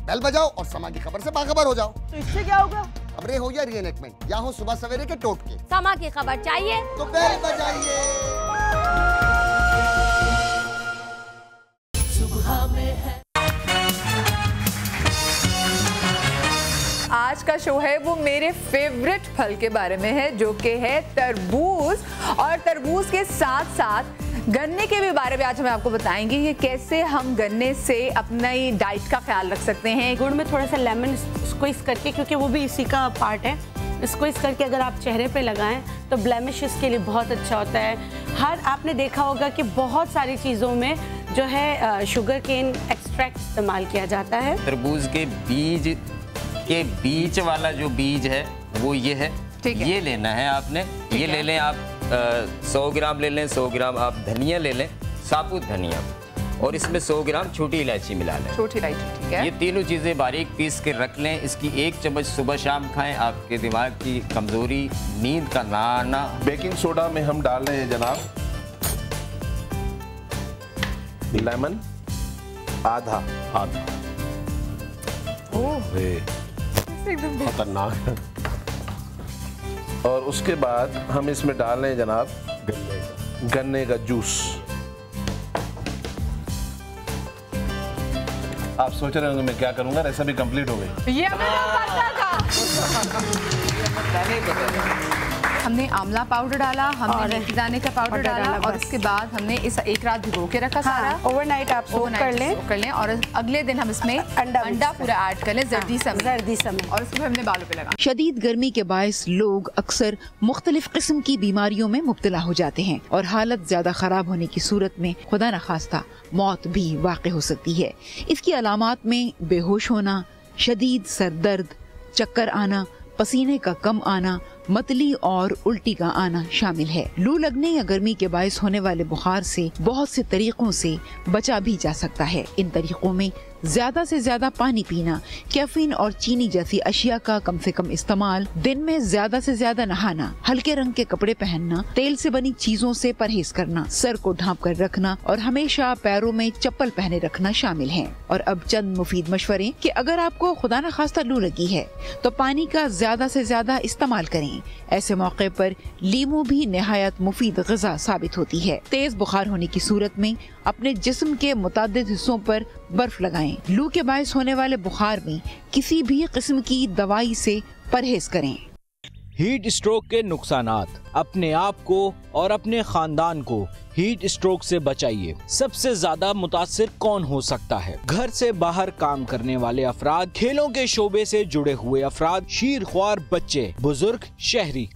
Bell बजाओ और समा की खबर से बाखबर हो जाओ। तो इससे क्या होगा? खबरें हो या रीएनएक्टमेंट या हो सुबह सवेरे के टोटके, समा की खबर चाहिए तो बेल बजाइए। आज का शो है वो मेरे फेवरेट फल के बारे में है, जो कि है तरबूज। और तरबूज के साथ साथ गन्ने के भी बारे में आज हम आपको बताएंगे कि कैसे हम गन्ने से अपनी डाइट का ख्याल रख सकते हैं। गुड़ में थोड़ा सा लेमन स्क्वीज करके, क्योंकि वो भी इसी का पार्ट है, स्क्वीज करके अगर आप चेहरे पे लगाएं तो ब्लेमिशेस के लिए बहुत अच्छा होता है। आपने देखा होगा कि बहुत सारी चीज़ों में जो है शुगर केन एक्सट्रैक्ट इस्तेमाल किया जाता है। तरबूज के बीच वाला जो बीज है वो ये है, ये लेना है आपने। ये ले लें आप 100 ग्राम ले लें, 100 ग्राम आप धनिया ले लें, साबुत धनिया, और इसमें 100 ग्राम छोटी इलायची मिला लें। छोटी इलायची, ठीक है। ये तीनों चीज़ें बारीक पीस के रख लें। इसकी 1 चम्मच सुबह शाम खाएं। आपके दिमाग की कमजोरी, नींद का ना आना। बेकिंग सोडा में हम डाल रहे हैं जनाब लेमन आधा। एकदम खतरनाक है। और उसके बाद हम इसमें डाल रहे हैं जनाब गन्ने का जूस। आप सोच रहे होंगे मैं क्या करूंगा, रेसिपी कंप्लीट हो गई। ये हमें पता था। हमने आंवला पाउडर डाला, हमने मेथी दाने का पाउडर डाला, और उसके बाद हमने इस एक रात भिगो के रखा सारा। ओवरनाइट आप सोक कर लें और अगले दिन हम इसमें अंडा पूरा ऐड कर लें, जर्दी समय, और उसको हमने बालों पे लगा। शदीद गर्मी के बायस लोग अक्सर मुख्तलिफ किस्म की बीमारियों में मुब्तला हो जाते हैं और हालत ज्यादा खराब होने की सूरत में खुदा न खास्ता मौत भी वाक़ हो सकती है। इसकी अलामात में बेहोश होना, शदीद सर दर्द, चक्कर आना, पसीने का कम आना, मतली और उल्टी का आना शामिल है। लू लगने या गर्मी के बायस होने वाले बुखार से बहुत से तरीकों से बचा भी जा सकता है। इन तरीकों में ज्यादा से ज्यादा पानी पीना, कैफीन और चीनी जैसी अशिया का कम से कम इस्तेमाल, दिन में ज्यादा से ज्यादा नहाना, हल्के रंग के कपड़े पहनना, तेल से बनी चीजों से परहेज करना, सर को ढांप कर रखना और हमेशा पैरों में चप्पल पहने रखना शामिल है। और अब चंद मुफीद मशवरे कि अगर आपको खुदा न खास्ता लू लगी है तो पानी का ज्यादा से ज्यादा इस्तेमाल करें। ऐसे मौके पर लीमू भी निहायत मुफीद ग़िज़ा साबित होती है। तेज बुखार होने की सूरत में अपने जिस्म के मुतादिद हिस्सों पर बर्फ लगाएं। लू के बायस होने वाले बुखार में किसी भी किस्म की दवाई से परहेज करें। हीट स्ट्रोक के नुकसानात। अपने आप को और अपने खानदान को हीट स्ट्रोक से बचाइए। सबसे ज्यादा मुतासिर कौन हो सकता है? घर से बाहर काम करने वाले अफराद, खेलों के शोबे से जुड़े हुए अफराद, शीरख्वार बच्चे, बुजुर्ग, शहरी।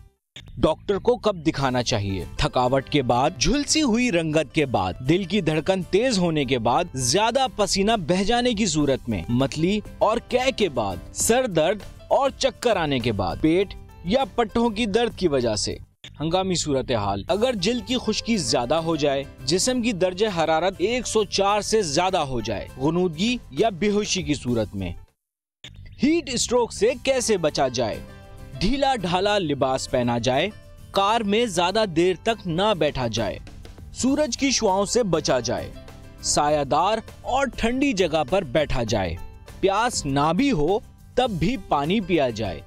डॉक्टर को कब दिखाना चाहिए? थकावट के बाद, झुलसी हुई रंगत के बाद, दिल की धड़कन तेज होने के बाद, ज्यादा पसीना बह जाने की सूरत में, मतली और कै के बाद, सर दर्द और चक्कर आने के बाद, पेट या पट्टों की दर्द की वजह से। हंगामी सूरत हाल, अगर जिल्द की खुश्की ज्यादा हो जाए, जिस्म की दर्जे हरारत 104 से ज्यादा हो जाए, गुनूदगी या बेहोशी की सूरत में। हीट स्ट्रोक से कैसे बचा जाए? ढीला ढाला लिबास पहना जाए, कार में ज्यादा देर तक ना बैठा जाए, सूरज की शुआओं से बचा जाए, सायादार और ठंडी जगह पर बैठा जाए, प्यास ना भी हो तब भी पानी पिया जाए।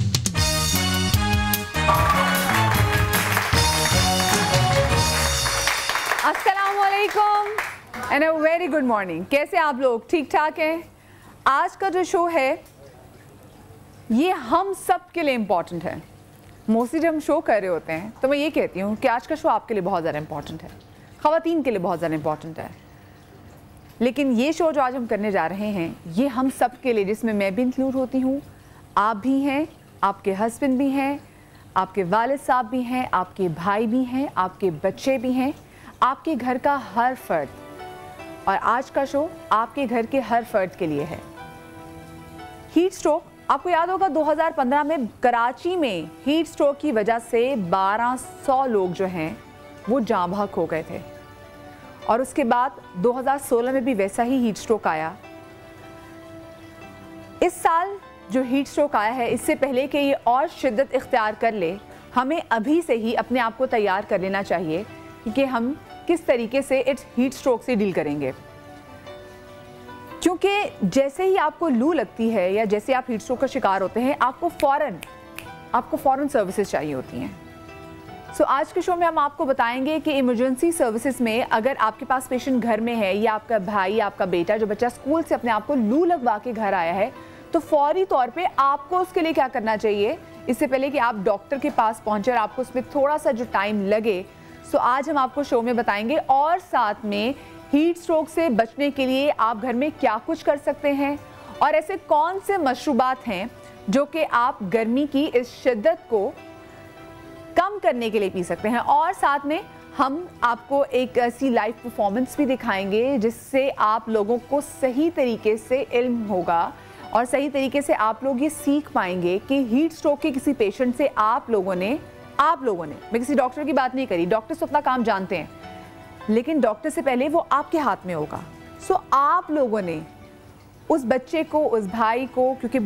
अस्सलामुअलैकुम and a very good morning. कैसे आप लोग? ठीक ठाक हैं? आज का जो शो है ये हम सब के लिए इम्पॉर्टेंट है। मोस्टली जब हम शो कर रहे होते हैं तो मैं ये कहती हूँ कि आज का शो आपके लिए बहुत ज़्यादा इम्पॉर्टेंट है, ख़वातीन के लिए बहुत ज़्यादा इम्पॉर्टेंट है। लेकिन ये शो जो आज हम करने जा रहे हैं ये हम सब के लिए, जिसमें मैं भी इंक्लूड होती हूँ, आप भी हैं, आपके हस्बैंड भी हैं, आपके वालिद साहब भी हैं, आपके भाई भी हैं, आपके बच्चे भी हैं, आपके घर का हर फर्द। और आज का शो आपके घर के हर फर्द के लिए है। हीट स्ट्रोक, आपको याद होगा 2015 में कराची में हीट स्ट्रोक की वजह से 1200 लोग जो हैं वो जाँ बहक हो गए थे। और उसके बाद 2016 में भी वैसा ही हीट स्ट्रोक आया। इस साल जो हीट स्ट्रोक आया है, इससे पहले कि ये और शिद्दत इख्तियार कर ले, हमें अभी से ही अपने आप को तैयार कर लेना चाहिए कि हम किस तरीके से इस हीट स्ट्रोक से डील करेंगे। क्योंकि जैसे ही आपको लू लगती है या जैसे आप हीट स्ट्रोक का शिकार होते हैं, आपको फ़ौरन सर्विसेज चाहिए होती हैं। सो आज के शो में हम आपको बताएंगे कि इमरजेंसी सर्विसेज में अगर आपके पास पेशेंट घर में है या आपका भाई, आपका बेटा, जो बच्चा स्कूल से अपने आप को लू लगवा के घर आया है, तो फौरी तौर पे आपको उसके लिए क्या करना चाहिए, इससे पहले कि आप डॉक्टर के पास पहुंचे और आपको उसमें थोड़ा सा जो टाइम लगे। सो आज हम आपको शो में बताएंगे, और साथ में हीट स्ट्रोक से बचने के लिए आप घर में क्या कुछ कर सकते हैं और ऐसे कौन से मशरूबात हैं जो कि आप गर्मी की इस शिद्दत को कम करने के लिए पी सकते हैं। और साथ में हम आपको एक ऐसी लाइव परफॉर्मेंस भी दिखाएंगे जिससे आप लोगों को सही तरीके से इल्म होगा और सही तरीके से आप लोग ये सीख पाएंगे कि हीट स्ट्रोक के किसी पेशेंट से आप लोगों ने मैं किसी डॉक्टर की बात नहीं करी, डॉक्टर तो अपना काम जानते हैं, लेकिन डॉक्टर से पहले वो आपके हाथ में होगा। सो आप लोगों ने उस बच्चे को, उस भाई को, क्योंकि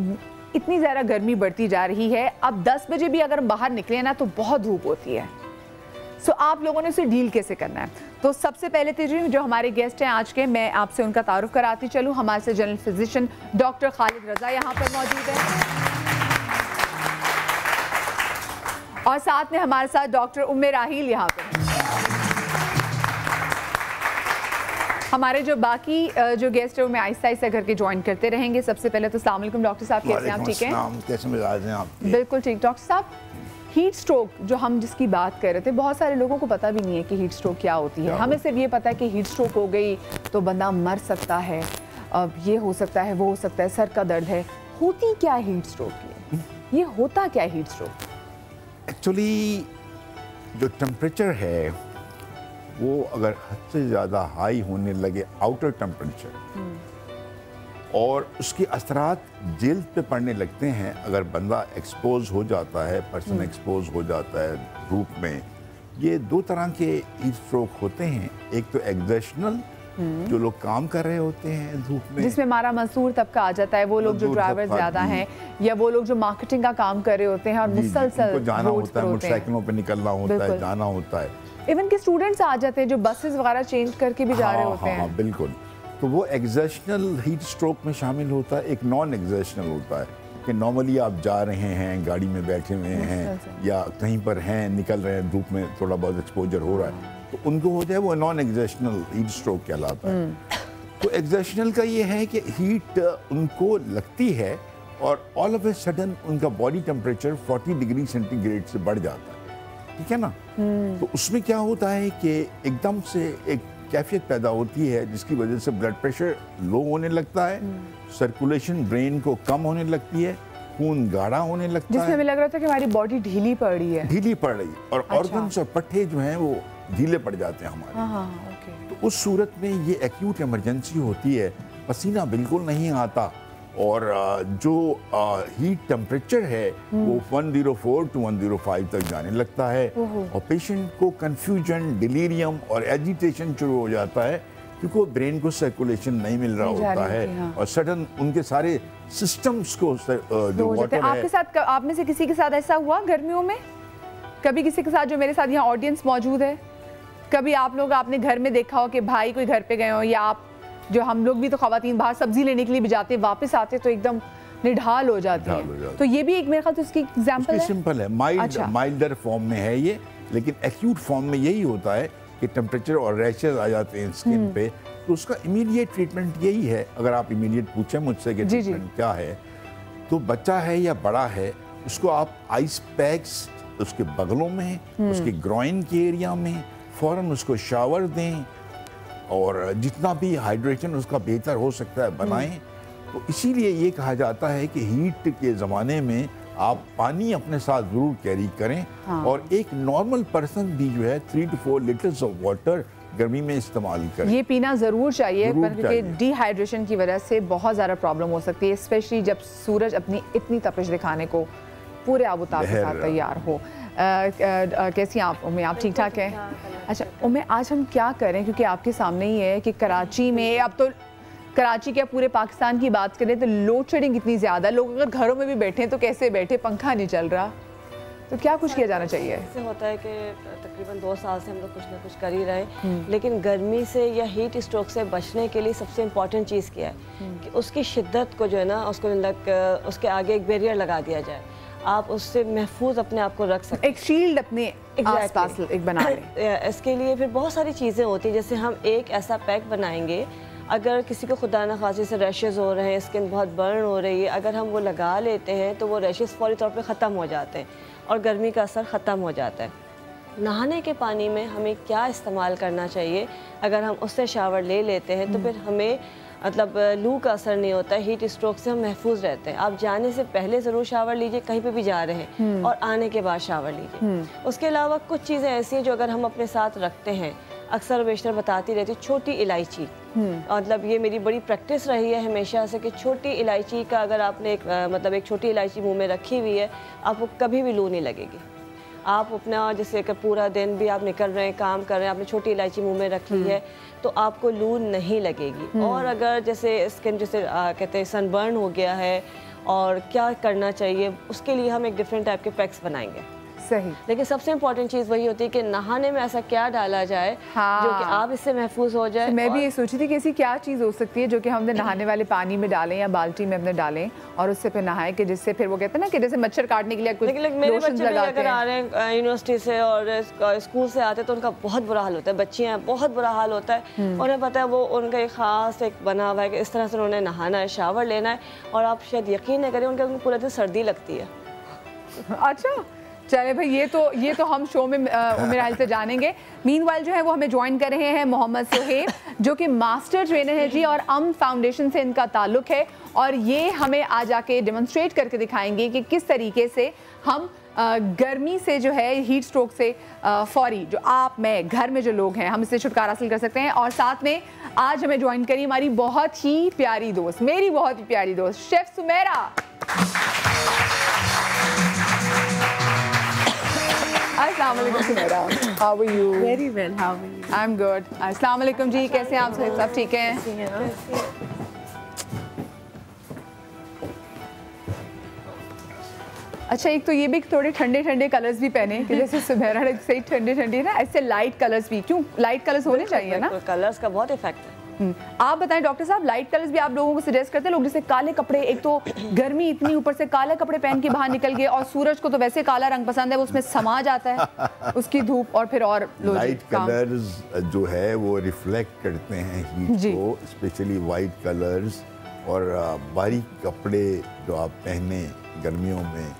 इतनी ज़्यादा गर्मी बढ़ती जा रही है, अब 10 बजे भी अगर हम बाहर निकले ना तो बहुत धूप होती है। सो आप लोगों ने उसे डील कैसे करना है। तो सबसे पहले तो जो हमारे गेस्ट हैं आज के, मैं आपसे उनका तारुफ कराती चलूँ। हमारे से जनरल फिजिशियन डॉक्टर खालिद रजा यहाँ पर मौजूद है और साथ में हमारे साथ डॉक्टर उम्मे राहील यहाँ पर। हमारे जो बाकी जो गेस्ट है वो मैं आहिस्ता आहिस्ता करके ज्वाइन करते रहेंगे। सबसे पहले तो अस्सलाम वालेकुम डॉक्टर साहब, कैसे हैं आप? ठीक हैं? कैसे मिजाज हैं आप? बिल्कुल ठीक। डॉक्टर साहब, हीट स्ट्रोक जो हम जिसकी बात कर रहे थे, बहुत सारे लोगों को पता भी नहीं है कि हीट स्ट्रोक क्या होती है। हमें सिर्फ ये पता है कि हीट स्ट्रोक हो गई तो बंदा मर सकता है, अब ये हो सकता है, वो हो सकता है, सर का दर्द है। होती क्या हीट स्ट्रोक? ये होता क्या हीट स्ट्रोक? एक्चुअली जो टेम्परेचर है वो अगर हद से ज़्यादा हाई होने लगे, आउटर टेम्परेचर, और उसके असरात जल्द पे पड़ने लगते हैं, अगर बंदा एक्सपोज हो जाता है, पर्सन एक्सपोज हो जाता है धूप में, ये दो तरह के हीट स्ट्रोक होते हैं। एक तो एक्सर्शनल, जो लोग काम कर रहे होते हैं धूप में, जिसमें हमारा मजदूर तबका आ जाता है, वो लोग जो ड्राइवर ज्यादा हैं या वो लोग जो मार्केटिंग का काम कर रहे होते हैं और मुसलसल जाना होता है, मोटरसाइकिलों पे निकलना होता है, जाना होता है। इवन के स्टूडेंट्स आ जाते हैं जो बसेस वगैरह चेंज करके भी जा रहे होते हैं। हाँ, बिल्कुल। तो वो एक्सर्शनल हीट स्ट्रोक में शामिल होता है। एक नॉन एक्सर्शनल होता है कि नॉर्मली आप जा रहे हैं, गाड़ी में बैठे हुए हैं या कहीं पर हैं, निकल रहे हैं, धूप में थोड़ा बहुत एक्सपोजर हो रहा है, तो उनको हो जाए वो नॉन एक्सर्शनल हीट स्ट्रोक कहलाता है। तो एक्सर्शनल का ये है कि हीट उनको लगती है और ऑल ऑफ ए सडन उनका बॉडी टेम्परेचर 40 डिग्री सेंटीग्रेड से बढ़ जाता है, ठीक है ना। तो उसमें क्या होता है कि एकदम से एक कैफियत पैदा होती है जिसकी वजह से ब्लड प्रेशर लो होने लगता है, सर्कुलेशन ब्रेन को कम होने लगती है, खून गाढ़ा होने लगता है, जिसमें हमें लग रहा था कि हमारी बॉडी ढीली पड़ रही है, और ऑर्गन्स और पट्टे जो हैं वो ढीले पड़ जाते हैं हमारे। तो उस सूरत में ये एक्यूट इमरजेंसी होती है, पसीना बिल्कुल नहीं आता और जो हीट टेम्परेचर है वो 104 to 105 तक जाने लगता है और पेशेंट को कंफ्यूजन, डिलीरियम और एजिटेशन शुरू हो जाता है क्योंकि ब्रेन को सर्कुलेशन नहीं मिल रहा होता है और सडन उनके सारे सिस्टम्स को जो वाटर है। आपके साथ, आप में से किसी के साथ ऐसा हुआ गर्मियों में? कभी किसी के साथ, जो मेरे साथ यहाँ ऑडियंस मौजूद है, कभी आप लोग आपने घर में देखा हो कि भाई कोई घर पे गए हो, या आप, जो हम लोग भी तो खवातीन बाहर सब्जी लेने के लिए भी जाते हैं, वापस आते तो एकदम निढाल हो जाती है, तो ये भी एक मेरे ख्याल से उसकी एग्जांपल है। सिंपल है, माइल्डर फॉर्म में है ये, लेकिन एक्यूट फॉर्म में यही होता है कि टेम्परेचर और रैशेज आ जाते हैं स्किन पे, तो उसका इमीडिएट ट्रीटमेंट यही है। अगर आप इमीडिएट पूछें मुझसे कि ट्रीटमेंट क्या है, तो बच्चा है या बड़ा है, उसको आप आइस पैक्स उसके बगलों में, उसके ग्रॉइन के एरिया में फौरन उसको शावर दें और जितना भी हाइड्रेशन उसका बेहतर हो सकता है बनाएं। तो इसीलिए ये कहा जाता है कि हीट के ज़माने में आप पानी अपने साथ ज़रूर कैरी करें और एक नॉर्मल पर्सन भी जो है 3 to 4 लीटर्स ऑफ वाटर गर्मी में इस्तेमाल करें। ये पीना ज़रूर चाहिए, क्योंकि डिहाइड्रेशन की वजह से बहुत ज़्यादा प्रॉब्लम हो सकती है, स्पेशली जब सूरज अपनी इतनी तपिश दिखाने को पूरे आबोताब के साथ तैयार हो। कैसी आप उम्मे? आप ठीक ठाक हैं? अच्छा उम्मे, आज हम क्या करें, क्योंकि आपके सामने ही है कि कराची में, अब तो कराची के पूरे पाकिस्तान की बात करें तो लोड शेडिंग इतनी ज़्यादा, लोग अगर घरों में भी बैठे हैं तो कैसे बैठे, पंखा नहीं चल रहा, तो क्या कुछ किया जाना चाहिए? ऐसे होता है कि तकरीबन 2 साल से हम लोग कुछ ना कुछ कर ही रहे हैं, लेकिन गर्मी से या हीट स्ट्रोक से बचने के लिए सबसे इम्पॉर्टेंट चीज़ क्या है कि उसकी शिद्दत को जो है ना, उसको उसके आगे एक बैरियर लगा दिया जाए। आप उससे महफूज अपने आप को रख सकते हैं, एक शील्ड अपने आसपास एक बना लें। इसके लिए फिर बहुत सारी चीज़ें होती हैं, जैसे हम एक ऐसा पैक बनाएंगे, अगर किसी को खुदा न खासी से रैशेज़ हो रहे हैं, स्किन बहुत बर्न हो रही है, अगर हम वो लगा लेते हैं तो वो रैशेज़ फौरी तौर पे ख़त्म हो जाते हैं और गर्मी का असर ख़त्म हो जाता है। नहाने के पानी में हमें क्या इस्तेमाल करना चाहिए, अगर हम उससे शावर ले लेते हैं तो फिर हमें मतलब लू का असर नहीं होता है, हीट स्ट्रोक से हम महफूज रहते हैं। आप जाने से पहले ज़रूर शावर लीजिए, कहीं पे भी जा रहे हैं, और आने के बाद शावर लीजिए। उसके अलावा कुछ चीज़ें ऐसी हैं जो अगर हम अपने साथ रखते हैं, अक्सर बेशतर बताती रहती, छोटी इलायची, मतलब ये मेरी बड़ी प्रैक्टिस रही है हमेशा से कि छोटी इलायची का अगर आपने एक छोटी इलायची मुंह में रखी हुई है, आपको कभी भी लू नहीं लगेगी। आप अपना जैसे कि पूरा दिन भी आप निकल रहे हैं, काम कर रहे हैं, आपने छोटी इलायची मुंह में रखी है तो आपको लू नहीं लगेगी। और अगर जैसे स्किन कहते हैं सनबर्न हो गया है और क्या करना चाहिए, उसके लिए हम एक डिफरेंट टाइप के पैक्स बनाएंगे। सही। लेकिन सबसे इम्पोर्टेंट चीज़ वही होती है कि नहाने में ऐसा क्या डाला जाए जो कि आप इससे महफूज हो जाए। मैं भी ये सोची थी कि ऐसी क्या चीज़ हो सकती है जो कि हम नहाने वाले पानी में डालें या बाल्टी में अपने डालें और उससे फिर नहाएं, कि जिससे फिर वो कहते हैं ना कि जैसे मच्छर काटने के लिए कुछ मेरे बच्चे भी अगर आ रहे हैं यूनिवर्सिटी से और स्कूल से आते हैं तो उनका बहुत बुरा हाल होता है, बच्चे हैं बहुत बुरा हाल होता है। उन्हें पता है वो उनका एक ख़ास एक बना हुआ है कि इस तरह से उन्होंने नहाना है, शावर लेना है, और आप शायद यकीन नहीं करें उनको पूरा दिन सर्दी लगती है। अच्छा, चले भाई, ये तो हम शो में मेरे ख्याल से जानेंगे। मीनवाइल जो है वो हमें ज्वाइन कर रहे हैं मोहम्मद सोहेब, जो कि मास्टर ट्रेनर है जी, और फाउंडेशन से इनका ताल्लुक है, और ये हमें आज आके डेमोन्स्ट्रेट करके दिखाएंगे कि किस तरीके से हम गर्मी से जो है, हीट स्ट्रोक से फौरी, जो आप मैं घर में जो लोग हैं, हम इससे छुटकारा हासिल कर सकते हैं। और साथ में आज हमें ज्वाइन करी हमारी बहुत ही प्यारी दोस्त, मेरी बहुत ही प्यारी दोस्त शेफ सुमेरा। अस्सलाम वालेकुम Sumera, how are you? Very well, how are you? I am good. अस्सलाम वालेकुम जी, कैसे हैं आप? सब ठीक हैं? अच्छा, एक तो ये भी थोड़े ठंडे ठंडे कलर्स भी पहने कि जैसे सुमेरा ने सही ठंडे ठंडे ना, ऐसे लाइट कलर्स भी, क्यों लाइट कलर्स होने चाहिए ना? कलर्स का बहुत इफेक्ट है। आप बताएं डॉक्टर साहब, लाइट कलर्स भी आप लोगों को सजेस्ट करते हैं? लोग जैसे काले कपड़े, एक तो गर्मी इतनी, ऊपर से काले कपड़े पहन के बाहर निकल गए, और सूरज को तो वैसे काला रंग पसंद है, वो उसमें समा जाता है उसकी धूप, और फिर और लाइट कलर्स जो है वो रिफ्लेक्ट करते हैं हीट को, स्पेशली वाइट कलर्स, और बारीक कपड़े जो आप पहने गर्मियों में,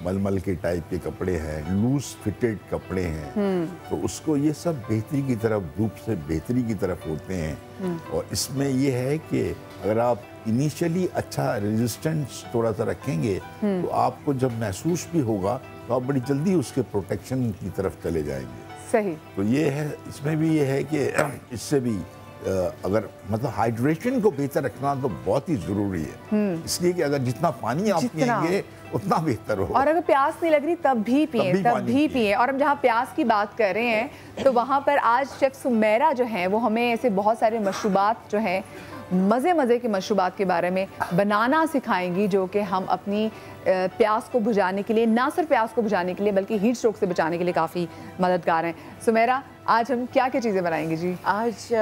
मलमल के टाइप के कपड़े हैं, लूज फिटेड कपड़े हैं, तो उसको ये सब बेहतरी की तरफ, धूप से बेहतरी की तरफ होते हैं। और इसमें ये है कि अगर आप इनिशियली अच्छा रेजिस्टेंस थोड़ा सा रखेंगे तो आपको जब महसूस भी होगा तो आप बड़ी जल्दी उसके प्रोटेक्शन की तरफ चले जाएंगे। सही। तो ये है, इसमें भी ये है कि इससे भी अगर मतलब हाइड्रेशन को बेहतर रखना तो बहुत ही ज़रूरी है, इसलिए कि अगर जितना पानी आप पिएंगे उतना बेहतर हो। और अगर प्यास नहीं लग रही तब भी पिए, तब भी पिए। और हम जहाँ प्यास की बात कर रहे हैं तो वहाँ पर आज शेफ सुमेरा जो है वो हमें ऐसे बहुत सारे मशरूबात जो हैं, मज़े के मशरूबात के बारे में बनाना सिखाएंगी, जो कि हम अपनी प्यास को बुझाने के लिए, ना सिर्फ प्यास को बुझाने के लिए बल्कि हीट स्ट्रोक से बचाने के लिए काफ़ी मददगार हैं। सुमेरा, आज हम क्या क्या चीज़ें बनाएंगे जी? आज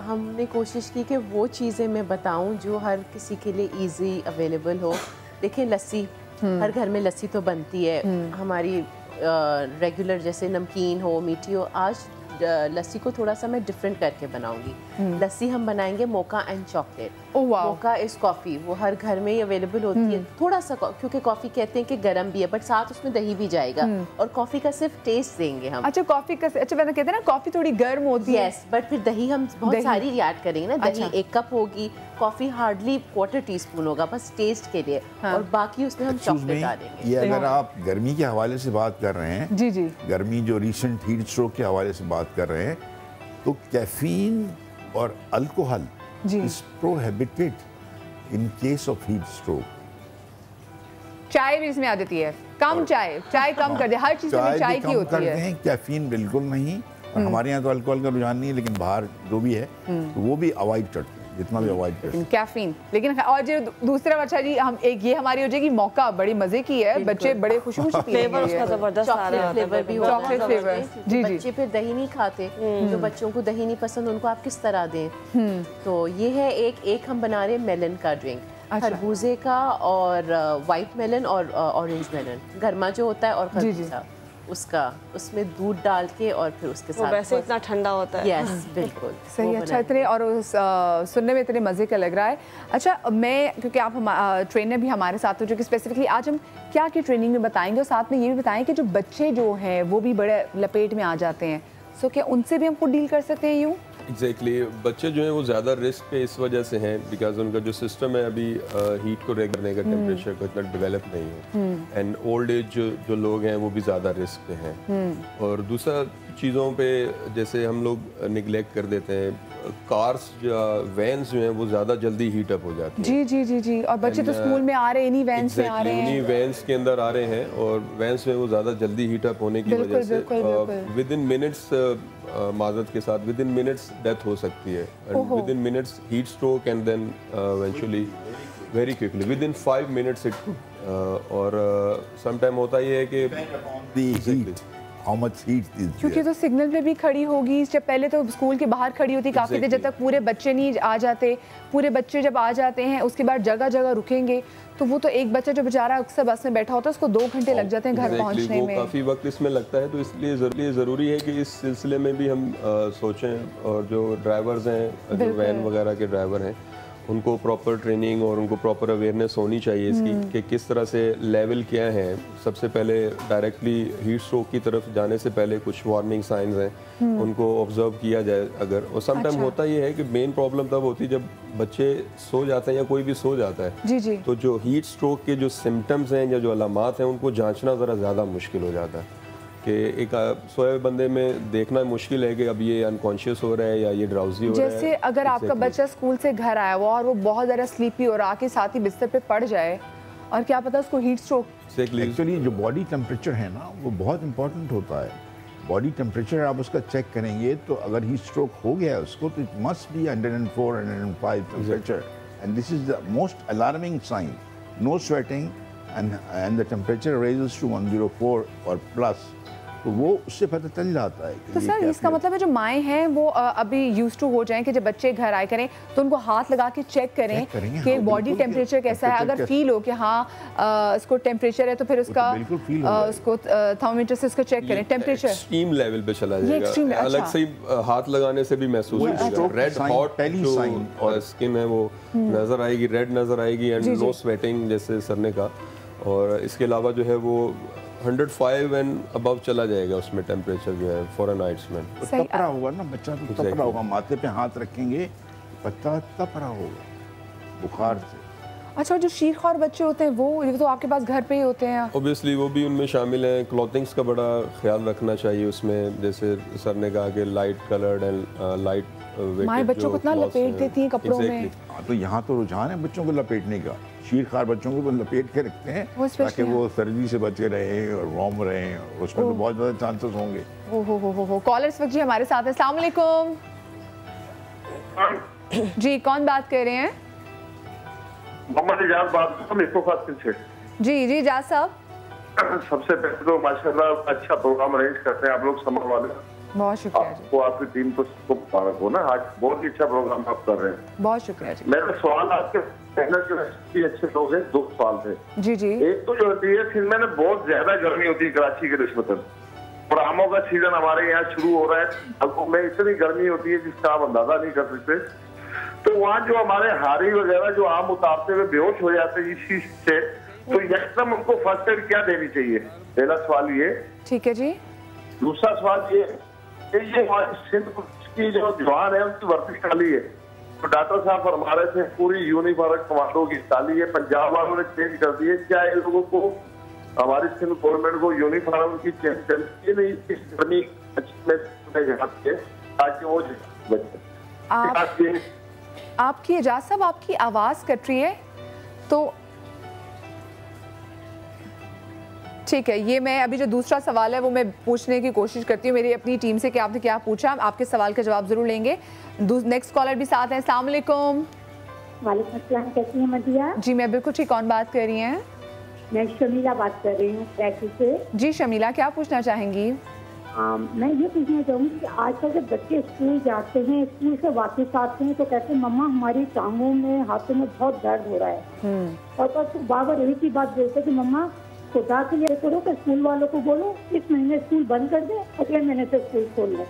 हमने कोशिश की कि वो चीज़ें मैं बताऊं जो हर किसी के लिए इजी अवेलेबल हो। देखिए, लस्सी, हर घर में लस्सी तो बनती है, हमारी रेगुलर, जैसे नमकीन हो, मीठी हो। आज लस्सी को थोड़ा सा मैं डिफरेंट करके बनाऊंगी। लस्सी हम बनाएंगे mocha and chocolate. Mocha is coffee, वो हर घर में ही अवेलेबल होती है। थोड़ा सा, क्योंकि कॉफ़ी कहते हैं कि गर्म भी है, बट साथ उसमें दही भी जाएगा, और कॉफ़ी का सिर्फ टेस्ट देंगे हम। अच्छा, कॉफ़ी का, अच्छा मैंने कहते हैं ना कॉफ़ी थोड़ी गर्म होती है। यस, बट फिर दही हम बहुत सारी ऐड करेंगे ना। दही 1 कप होगी, कॉफ़ी हार्डली 1/4 टीस्पून होगा, बस टेस्ट के लिए, और बाकी उसमें हम चॉकलेट डालेंगे। ये अगर आप गर्मी के हवाले से बात कर रहे हैं, जी जी, गर्मी जो रिसेंट हीट स्ट्रोक के हवाले से बात कर रहे हैं, तो कैफीन और alcohol is prohibited in case of heat stroke. चाय भी इसमें आ जाती है, कम चाय कम कर दे, हर चीज में चाय की होती है। कैफीन बिल्कुल नहीं, और हमारे यहाँ तो अल्कोहल का रुझान नहीं है, लेकिन बाहर जो भी है तो वो भी अवॉइड करते हैं। जितना भी अवॉइड कर सकते। कैफीन, लेकिन और जो दूसरा अच्छा जी, हम एक ये हमारी हो जाएगी मौका, बड़ी मजे की है, बच्चे बड़े खुशी खुशी फ्लेवर उसका जबरदस्त आ रहा है, फ्लेवर भी होता है, चॉकलेट फ्लेवर। जी जी, बच्चे फिर दही नहीं खाते, जो बच्चों को दही नहीं पसंद उनको आप किस तरह दें। तो ये है एक हम बना रहे हैं मेलन का ड्रिंक, खरबूजे का और वाइट मेलन और ऑरेंज मेलन, गर्मा जो होता है और खरबूजा उसका, उसमें दूध डाल के और फिर उसके साथ वैसे इतना ठंडा होता है। यस बिल्कुल सही। अच्छा, इतने और सुनने में इतने मज़े का लग रहा है। अच्छा, मैं क्योंकि आप ट्रेनर भी हमारे साथ हो, जो कि स्पेसिफिकली आज हम क्या क्या ट्रेनिंग में बताएंगे, और साथ में ये भी बताएं कि जो बच्चे जो हैं वो भी बड़े लपेट में आ जाते हैं, सो क्या उनसे भी हमको डील कर सकते हैं यूँ? एग्जैक्टली बच्चे जो हैं वो ज़्यादा रिस्क पे इस वजह से हैं बिकॉज उनका जो सिस्टम है अभी हीट को रेग करने का, टेम्परेचर को इतना डेवलप नहीं है, एंड ओल्ड एज जो लोग हैं वो भी ज़्यादा रिस्क पे हैं। और दूसरा चीज़ों पे जैसे हम लोग निगलेक्ट कर देते हैं, कार्स या वैन्स जो हैं वो ज़्यादा जल्दी हीट अप हो जाती हैं। जी जी जी जी, और बच्चे तो स्कूल में आ रहे हैं, इन्हीं वैन्स में आ रहे हैं, इन्हीं वैन्स के अंदर आ रहे हैं, और वैन्स में वो ज़्यादा जल्दी हीट अप होने की वजह से विद इन मिनट्स, माजरत के साथ विद इन मिनट्स डेथ हो सकती है, within minutes heat stroke and then eventually very quickly within 5 minutes it or some time होता ये है कि How much heat is there? क्योंकि तो सिग्नल पे भी खड़ी होगी, जब पहले तो स्कूल के बाहर खड़ी होती काफ़ी देर, जब तक पूरे बच्चे नहीं आ जाते, पूरे बच्चे जब आ जाते हैं उसके बाद जगह जगह रुकेंगे, तो वो तो एक बच्चा जो बेचारा अक्सर बस में बैठा होता है उसको 2 घंटे लग जाते हैं घर पहुंचने में, काफ़ी वक्त इसमें लगता है। तो इसलिए ज़रूरी है कि इस सिलसिले में भी हम सोचें, और जो ड्राइवर्स हैं, जो वैन वगैरह के ड्राइवर हैं, उनको प्रॉपर ट्रेनिंग और उनको प्रॉपर अवेयरनेस होनी चाहिए इसकी कि किस तरह से लेवल क्या है। सबसे पहले डायरेक्टली हीट स्ट्रोक की तरफ जाने से पहले कुछ वार्निंग साइंस हैं, उनको ऑब्जर्व किया जाए अगर। और सम टाइम होता ये है कि मेन प्रॉब्लम तब होती है जब बच्चे सो जाते हैं या कोई भी सो जाता है, जी जी, तो जो हीट स्ट्रोक के जो सिम्टम्स हैं या जो अलामात हैं उनको जाँचना ज़रा ज़्यादा मुश्किल हो जाता है कि एक सोए बंदे में देखना मुश्किल है कि अब ये अनकॉन्शियस हो रहा है या ये ड्राउजी हो रहा है। जैसे अगर आपका बच्चा स्कूल से घर आया हुआ और वो बहुत ज़्यादा स्लीपी और आके साथ ही बिस्तर पे पड़ जाए, और क्या पता उसको हीट स्ट्रोक। एक्चुअली जो बॉडी टेम्परेचर है ना वो बहुत इंपॉर्टेंट होता है। बॉडी टेम्परेचर आप उसका चेक करेंगे तो अगर हीट स्ट्रोक हो गया है उसको, तो it must be 104, 105 temperature, and this is the most alarming sign. No sweating and the temperature raises to 104 or plus, तो वो उससे पता चल जाता है। तो सर इसका मतलब है जो माएँ हैं वो अभी यूज टू हो जाएं कि जब बच्चे घर आए करें तो उनको हाथ लगा के चेक करें कि बॉडी टेम्परेचर कैसा है। अगर फील हो कि हाँ इसको टेम्परेचर है तो फिर उसका उसको थर्मोमीटर से इसको चेक करें टेम्परेचर, एक्सट्रीम लेवल पे चला जाएगा। अलग से हाथ लगाने से भी महसूस होगा, रेड हॉट जो स्किन है वो नजर आएगी, रेड नजर आएगी, एंड नो स्वेटिंग जैसे सर ने कहा। और इसके अलावा जो है वो 105 एंड अबव चला जाएगा उसमें टेम्परेचर जो है फॉर अ नाइट्स में। तपरा होगा ना बच्चा, तो तपरा होगा, माथे पे हाथ रखेंगे बच्चा तपरा होगा बुखार से। अच्छा, जो शीरख्वार बच्चे होते हैं वो ये तो आपके पास घर पे ही होते हैं? ऑब्वियसली वो भी उनमें शामिल हैं। क्लॉथिंग्स का बड़ा ख्याल रखना चाहिए उसमें, जैसे सर ने कहा कि light coloured and light weighted. माँ बच्चों को इतना लपेट देती हैं कपड़ों में। तो यहाँ तो रुझान है बच्चों को लपेटने का, शीरख्वार बच्चों को लपेट के रखते हैं ताकि वो सर्दी से बचे रहें और वार्म रहें, उसमें तो बहुत ज़्यादा चांसेस होंगे। हो कॉलर्स वक्त जी हमारे साथ हैं। अस्सलाम वालेकुम जी, कौन बात कर रहे हैं? मोहम्मद इजाज बात से। जी जी इजाज साहब, सबसे पहले तो माशाल्लाह अच्छा प्रोग्राम अरेंज करते हैं आप लोग, समर वाले। बहुत शुक्रिया जी। आपको, आपकी टीम को सबको मुबारक हो ना, आज बहुत ही अच्छा प्रोग्राम आप कर रहे हैं। बहुत शुक्रिया जी। मेरा सवाल आपके पहले जो अच्छे लोग हैं, 2 सवाल थे। जी जी। एक तो जो होती है फिल्म में बहुत ज्यादा गर्मी होती है कराची के निस्बतन, और आमों का सीजन हमारे यहाँ शुरू हो रहा है, अब में इतनी गर्मी होती है जिसका आप अंदाजा नहीं कर सकते। तो वहाँ जो हमारे हारी वगैरह जो आम उतारते हुए बेहोश हो जाते हैं इस चीज से, तो यकदम उनको फर्स्ट एड क्या देनी चाहिए? पहला सवाल ये। ठीक है जी। दूसरा सवाल ये कि ये सिंध की जो जवान है उनकी वर्दी काली है, तो डॉक्टर साहब फरमा रहे थे पूरी यूनिफॉर्म कमांडो की काली है, पंजाब वालों ने चेंज कर दी है। क्या इन लोगों को, हमारी सिंध गवर्नमेंट को यूनिफॉर्म की चेंज करनी नहीं इस गर्मी ताकि वो बचे? आपकी एजाज साहब आपकी आवाज कट रही है, तो ठीक है, ये मैं अभी जो दूसरा सवाल है वो मैं पूछने की कोशिश करती हूँ मेरी अपनी टीम से कि आपने क्या पूछा। आपके सवाल का जवाब जरूर लेंगे। नेक्स्ट कॉलर भी साथ हैं। अस्सलाम वालेकुम। वालेकुम अस्सलाम, कैसी हैं मदिया? जी मैं बिल्कुल ठीक। कौन बात कर रही हैं? मैं शमीला बात कर रही हूँ कराची से। जी शमीला, क्या पूछना चाहेंगी? मैं ये पूछना चाहूँगी कि आजकल जब बच्चे स्कूल जाते हैं, स्कूल से वापस आते हैं तो कहते हैं मम्मा हमारी टांगों में हाथों में बहुत दर्द हो रहा है, और बस बार बार एक ही बात बोलते हैं कि मम्मा खुदा के लिए करो कि स्कूल वालों को बोलो इस महीने स्कूल बंद कर दे, अगले महीने से स्कूल खोल दे।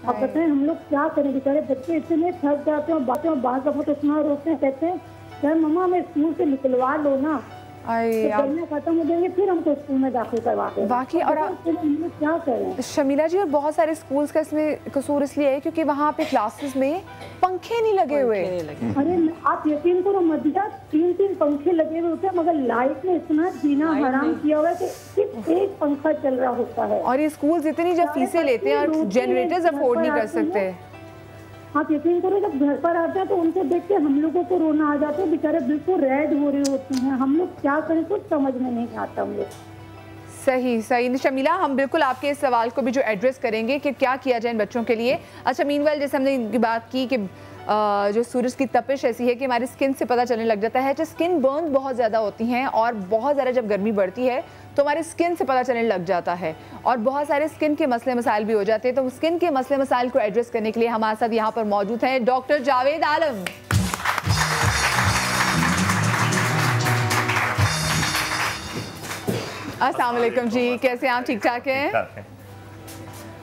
अब बताएं हम लोग क्या करें? बेचारे बच्चे इतने थक जाते हैं, बातें बात तो इतना रोते हैं, कहते हैं सर मम्मा हमें स्कूल से निकलवा लो ना, गर्मियाँ खत्म हो जाएंगे फिर हमको स्कूल में दाखिल करवाते हैं। बाकी और क्या करें शमीला जी, और बहुत सारे स्कूल्स का इसमें कसूर इसलिए है क्योंकि वहाँ पे क्लासेस में पंखे नहीं लगे हुए। अरे आप यकीन करो मदिया, 3-3 पंखे लगे हुए होते हैं मगर लाइट में इतना जीना हराम किया हुआ है कि सिर्फ एक पंखा चल रहा होता है। और ये स्कूल्स इतनी जब फीसें लेते हैं और जनरेटर्स अफोर्ड नहीं कर सकते। आप यकीन करो जब घर पर आते हैं तो उनको देख के हम लोगों को रोना आ जाता है, बेचारे बिल्कुल रेड हो रहे होते हैं। हम लोग क्या करें कुछ समझ में नहीं आता हम लोग। सही सही शमीला, हम बिल्कुल आपके इस सवाल को भी जो एड्रेस करेंगे कि क्या किया जाए इन बच्चों के लिए। अच्छा मीनवाइल जैसे हमने इनकी बात की कि जो सूरज की तपिश ऐसी है कि हमारी स्किन से पता चलने लग जाता है। जो स्किन बर्न बहुत ज़्यादा होती हैं और बहुत ज़्यादा जब गर्मी बढ़ती है तो हमारी स्किन से पता चलने लग जाता है और बहुत सारे स्किन के मसले मसाइल भी हो जाते हैं। तो स्किन के मसले मसाइल को एड्रेस करने के लिए हमारे साथ यहाँ पर मौजूद हैं डॉक्टर जावेद आलम। अस्सलाम वालेकुम जी, कैसे हैं आप? ठीक ठाक हैं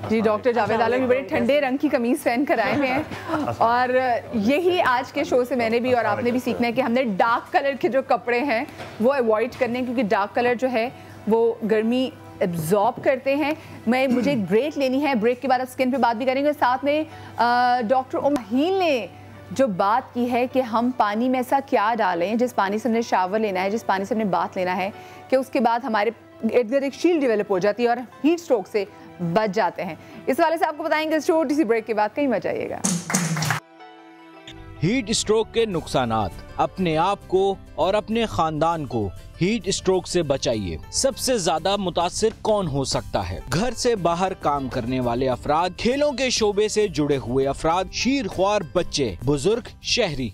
जी। डॉक्टर जावेद आलम भी बड़े ठंडे रंग की कमीज पहन कर आए हुए हैं और यही आज के शो से मैंने भी और आपने भी सीखना है कि हमने डार्क कलर के जो कपड़े हैं वो अवॉइड करने हैं क्योंकि डार्क कलर जो है वो गर्मी एब्जॉर्ब करते हैं। मुझे एक ब्रेक लेनी है, ब्रेक के बाद आप स्किन पे बात भी करेंगे। साथ में डॉक्टर उमहील ने जो बात की है कि हम पानी में ऐसा क्या डालें जिस पानी से हमने शावर लेना है, जिस पानी से हमने बात लेना है कि उसके बाद हमारे इर्द गिर्द एक शील्ड डेवलप हो जाती है और हीट स्ट्रोक से बच जाते हैं। इस वाले से आपको बताएंगे छोटी सी ब्रेक के बाद, कहीं मत जाइएगा। हीट स्ट्रोक के नुकसानात। अपने आप को और अपने खानदान को हीट स्ट्रोक से बचाइए। सबसे ज्यादा मुतासिर कौन हो सकता है? घर से बाहर काम करने वाले अफराद, खेलों के शोबे से जुड़े हुए अफराद, शीरख्वार बच्चे, बुजुर्ग, शहरी।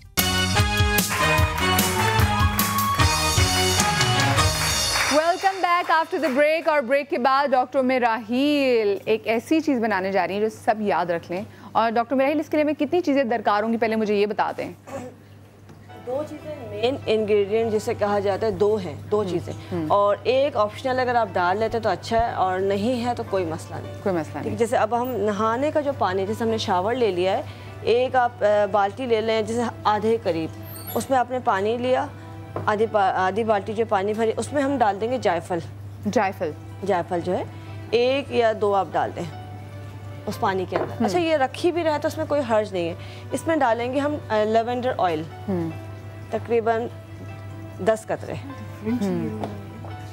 Welcome back after the break. और ब्रेक के बाद डॉक्टर मेराहील एक ऐसी चीज़ बनाने जा रही है जो सब याद रख लें। और डॉक्टर मेराहील, इसके लिए हमें कितनी चीज़ें दरकार होंगी पहले मुझे ये बता दें। 2 चीज़ें मेन इंग्रेडिएंट जिसे कहा जाता है, 2 हैं, 2 चीज़ें और एक ऑप्शनल अगर आप डाल लेते तो अच्छा है और नहीं है तो कोई मसला नहीं। कोई मसला नहीं। जैसे अब हम नहाने का जो पानी, जैसे हमने शावर ले लिया है, एक आप बाल्टी ले लें जैसे आधे करीब, उसमें आपने पानी लिया, आधी बाल्टी जो पानी भरी उसमें हम डाल देंगे जायफल। जायफल जो है 1 या 2 आप डाल दें उस पानी के अंदर। अच्छा ये रखी भी रहे तो उसमें कोई हर्ज नहीं है। इसमें डालेंगे हम लेवेंडर ऑयल, तकरीबन 10 कतरे,